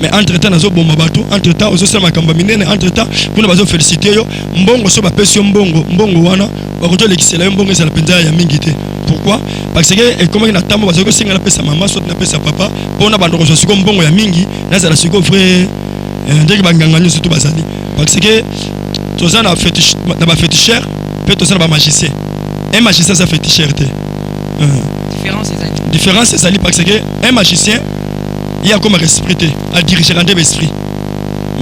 mais entre temps nazo bomba bato entre temps ozo sala makamba minene entre temps kuna bazo féliciter yo mbongo so ba pesi mbongo wana bakoto lekisela yo mbongo ezala penza ya mingi te. Pourquoi? Parce que comme na tambo bazo ko singa na pesa mama so na pesa papa pona bandoko so siko mbongo ya mingi na za siko frère ndeki banganga nyo surtout bazali parce que toza na fétiche na ba féticheur peut toza na ba magicien un magicien ça féticheur te différence c'est ça parce que un magicien il y a comme esprit à diriger un esprit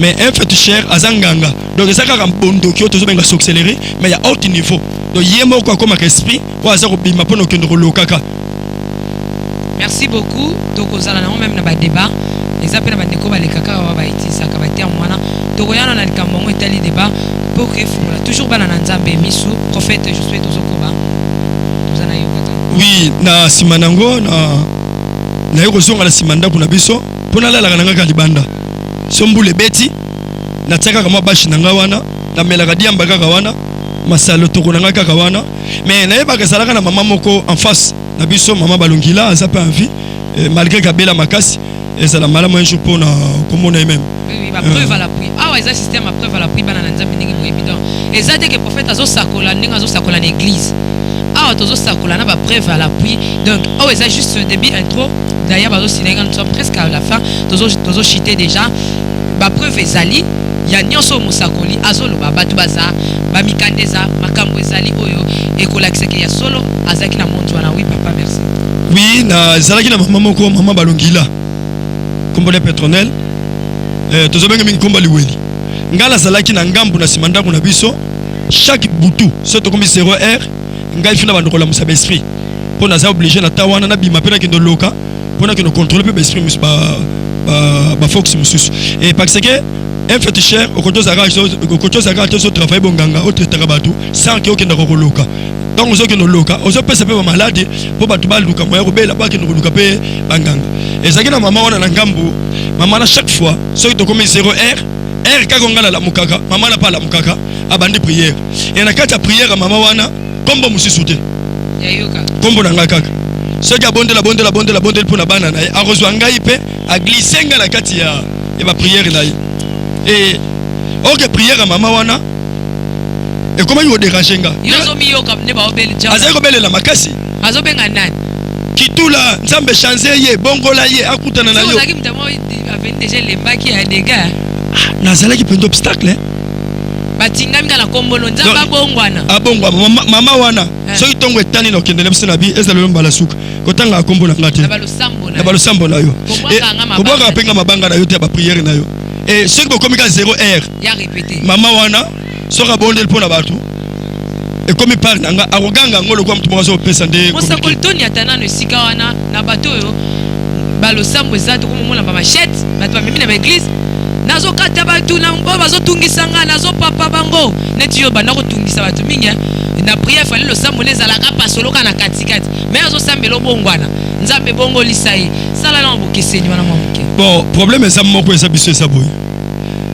mais un féticheur azanganga donc ça ka bondo ki otozo benga s'accélérer mais il y a haut niveau donc yemo quoi comme esprit quoi ça ko bima pono ke ndolo kaka. Merci beaucoup tokozala na même na ba débat les appels ba ndeko ba le kaka wa ba itisa ka ba terme wana tokoyana na likambo ngo etali débat pour que fula toujours bana na nzambe misu prophète je souhaite ozokoba tozana yo kaka. Oui na simanango na yoko zonga la simanda kuna biso pona la kana ka libanda sombule beti na tsaka kama bashi nanga wana na melaka diamba kaka wana masalo toko nanga kaka wana mais na yeba ka salaka na mama moko en face na biso mama balongila aza pas envie malgré kabela makasi et ça la malamu un jour pour na komona même. Oui ba preuve à l'appui ah ouais ça système à preuve à l'appui bana nzambe ndenge bo évident et ça dès que prophète azo sakola ndenge azo sakola na église ah tozo sakola na ba preuve à l'appui donc oh ça juste début intro d'ailleurs bazo sinenga nous sommes presque à la fin tozo chiter déjà ba preuve ezali ya nyonso musakoli azolo babatu baza ba mikandeza makambo ezali oyo ekolakisa ke ya solo azaki na monto wana. Oui papa merci. Oui na zalaki na mama moko mama balongila kombo de pétronel tozo benga mingi kombo liweli ngala zalaki na ngambu na simanda kuna biso chaque butu soto comme 0h ngai fina bandoko la musa esprit pona za obligé na tawana na bima pena kendo loka pona que nous contrôler peu esprit mus ba fox mususu et parce que un féticheur au côté zaka to travail bonganga autre tarabatu sans que okenda ko loka donc ozo que no loka ozo pesa pe malade po batu ba luka moya ko bela ba que no luka pe banganga et ça que na mama wana na ngambu mama na chaque fois so to comme 0h ka ngala la mukaka mama na pas la mukaka abandi prière et na kata prière mama wana kombo mususu te yayoka kombo na ngaka so ka bonde la pour na bana na arozwa ngai pe a glissenga na kati ya ba prière na et ok prière à maman wana et comment il déranger nga yozo miyoka ne ba obeli jamaa azako bele la makasi azobenga nani kitula nzambe changer ye bongola ye akutana na yo ozaki mtamo avec déjà les baki ya dégâts na zalaki plein d'obstacles batingami na kombono nzamba bongwana abongwa mama wana so itongo etani no kendele bisena bi ezalo mbala suka kotanga akombola ngate na balosambo na yo kobwaka penga mabanga na yo te ba prière na yo et ce qui comme 0h ya répéter mama wana sera bondel pour na batu et comme par nanga aroganga ngolo kwa mtu mwazo pesa nde mosa koltoni atana no sika wana na bato yo balo sambo zato comme mona ba machette bato mimi na église nazo kata batu na ngo bazo tungisa nga nazo papa bango neti yo banda ko tungisa batu mingi na prière fallait le sambo les alaka pasoloka na katikati mais azo sambelo bongwana nzambe bongo lisai sala na mbokeseni wana mwamuke. Bon, problème est moko eza biso eza boy.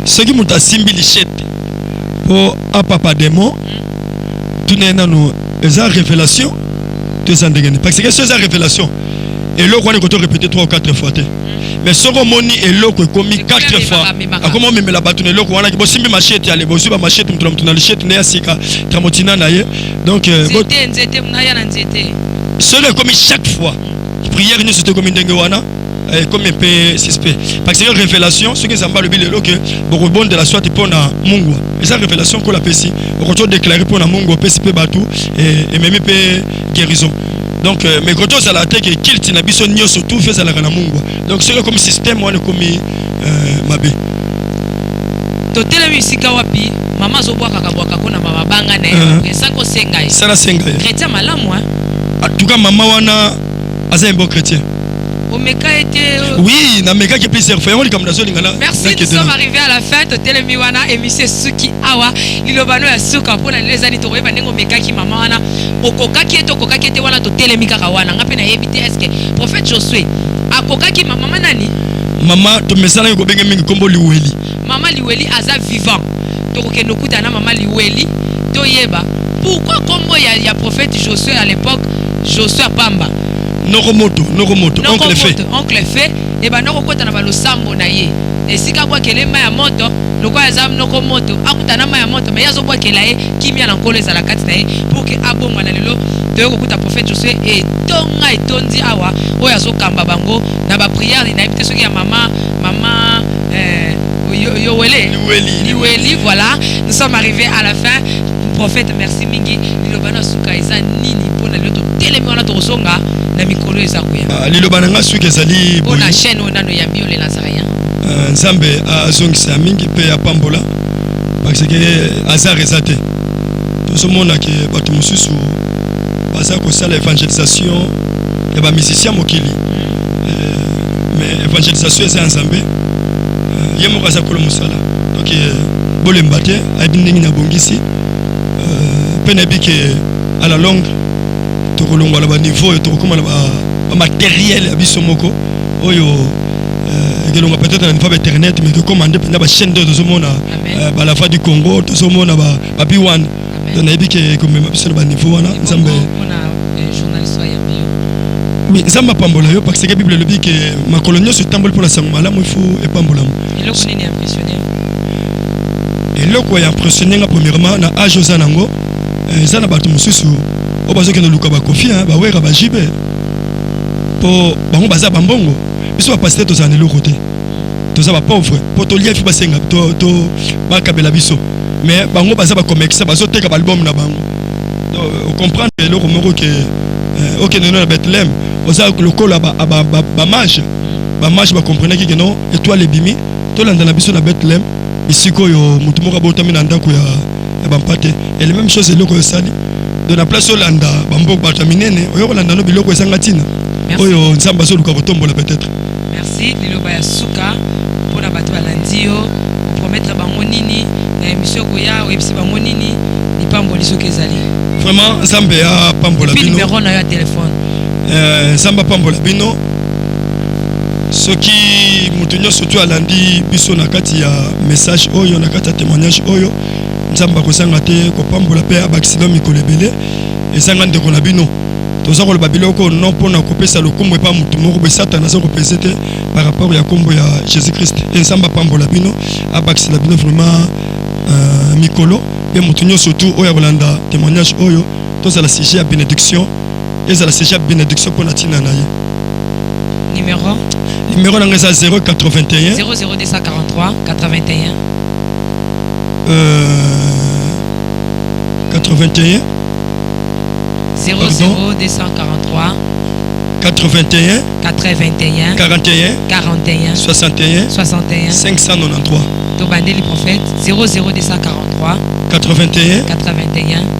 Ce qui muta simbi lichette pour un papa démon tout n'est non eza révélation de zandegene parce que c'est révélation et là on est répété 3 ou 4 fois mais ce qu'on moni et là commis 4 fois a comment même la batune là on a bo simbi machette aller bo suba machette mtu na lichette na sika tramotina na ye donc nzete mnaya na nzete ce est commis chaque fois prière nous c'était comme ndengewana comme un peu suspect parce que révélation ce que zamba le bilelo que bon de la soit pour na mungu et ça révélation qu'on la pesi on peut déclarer pour na mungu pesi pe batu et même pe guérison donc mais quand on la tête que kilt na biso nyoso tout fait ça la na mungu donc c'est comme système on est comme mabe totela misika wapi mama zo bwaka kabwaka kona mama banga na sanko sengai ça la sengai chrétien malamu en tout cas maman wana asa un bon chrétien. Omeka était oui, na meka qui plusieurs fois on comme dans lingala. Merci, nous sommes arrivés à la fin de Telemiwana émission Suki Awa Lilobano ya suka pona les ani to reba nengo meka ki mama wana okoka ki était wana to Telemika kawana ngape na yebite est-ce que prophète Josué akoka ki mama nani mama to mesala ko benge mingi kombo liweli mama liweli aza vivant to ko keno kuta na mama liweli to yeba pourquoi kombo ya prophète Josué à l'époque Josué Pamba Noromoto oncle fait et ben noko kota na ba losambo na ye esika kwa kelema ya moto lokwa azam noko moto akutana ma ya moto mais yazo kwa kelaye kimia na nkolo ezala kati na ye pour que abonga na lelo to kokuta prophète Josué et tonga etondi awa oyo azokamba bango na ba prière na ibite soki ya mama Liweli voilà nous sommes arrivés à la fin prophète merci mingi lilobana suka eza nini pona lelo to telemi wana to kosonga na mikolo eza kuya lilobana nga suka ezali pona chaîne onano ya bio le Nazarien nzambe azongisa mingi pe apambola parce que hasard ezate tozomona ke bato mosusu baza kosala évangélisation ya bamusicien mokili mais évangélisation eza nzambe ye moko aza kolo mosala donc bolemba te ayebi ndenge na bongisi pe nayebi ke à la longue tokolongwa na baniveau oyo tokokoma na bamateriel ya biso moko oyo ekelonga peut-être na niveau internet mais kokomande mpenza bachaîne oyo tozomona balava du Congo tozomona babiwan donc nayebi ke komema biso na baniveau wana nzambe mais nzambe apambola yo parce que bible elobi ke makolo nyonso etamboli mpo na sango malamu ifo epambolama eloko nini impressionné eloko ya impressionné nga premièrement na age oza nango eza na bato mosusu oyo bazokende luka bakofi bawera bajibe mpo bango baza bambongo biso bapasite tozala na eloko te toza bapauvre mpo tolia fi basenga to bakabela biso mais bango baza bakomexa bazoteka balbum na bango ocomprendre eloko moko ke okende na Bethlehem oza lokola bamage bakomprenaki ke non étoile ebimi tolanda na biso na Bethlehem isiko oyo mutu moko abotami na ndako ya bampate et la même chose eloko esali de la place olanda bamboko bato minene oyo kolanda no biloko esanga tina oyo nzamba azoluka kotombola peut-être. Merci liloba ya suka pona bato balandi yo promettre bango nini na émission koya oyebisi bango nini lipamboli soki ezali vraiment nzambe ya pambola bino numéro na yo ya téléphone nzambe apambola bino soki mutu nyonso to alandi biso na kati ya message oyo na kati ya témoignage oyo nzamba kozanga te kopambola pe abakisino mikolo ebele ezanga ndeko na bino toza koloba biloko non mpona kopesa lokombo epa mutu moko boye satana aza kopesa te par rapport ya kombo ya Jésus Christ e nzamba apambola bino abakisela bino vraiment mikolo pe mutu nyonso tu oyo akolanda témoignage oyo tozala sujet ya bénédiction ezala sujet ya bénédiction mpona ntina na ye. Numéro nanga eza 081 00243 81 81 00243 81 41 41 61 593 Tobandeli prophète 00243 81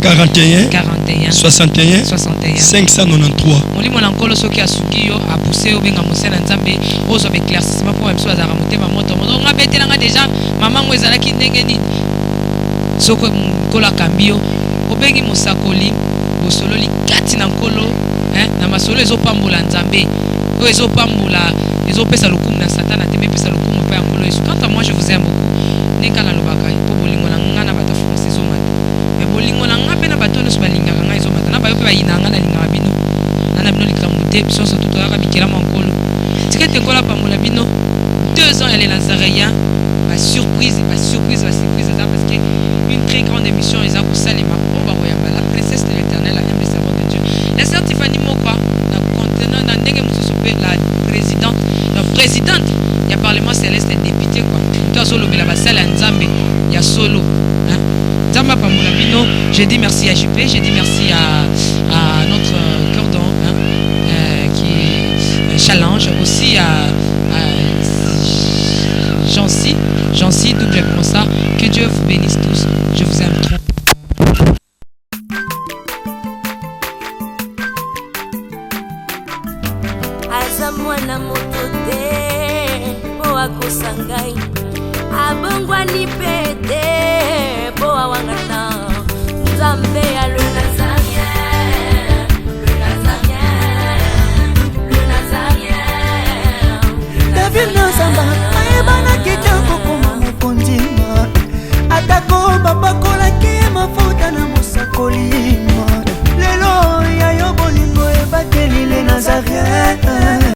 41 61 593 molimo na nkolo soki asuki yo apousse obenga mosala nzambe ozwa éclaircissement pour même so azara motema moto nga betelanga déjà mama ngo ezalaki ndenge nini soko nkolo akambi yo obengi mosakoli bosololi kati na nkolo na masolo ezopambola nzambe oyo ezopambola ezopesa lokumu na satana te mepesa lokumu mpe ya nkolo yesu. Quant à moi je vous aime beaucoup ndenge na lobaka po bolingo na nga na bato france ezomata me bolingo na nga mpe na bato nyonso balingaka nga ezomata na bayo mpe bayina nga nalingaka bino nana bino likambo te biso nyonso tu toyaka bikelama nkolo tika ete nkolo apambola bino 2 ans ya le Nazaréen basurprise eza parce que une très grande émission eza kosalema o bakoyamba la princesse de l'éternel la humble servante de Dieu la sœur Tiffany Mokwa na contenant na ndenge mosusu moto solo bela basala nzambe ya solo hein. Nzamba pambola bino. Je dis merci à JP, je dis merci à notre cordon hein, qui challenge aussi à Jancy, double pour ça. Que Dieu vous bénisse tous. Je vous aime trop. Azamwana motote poa kusangai abongwani pete poa wangana Nzambe alona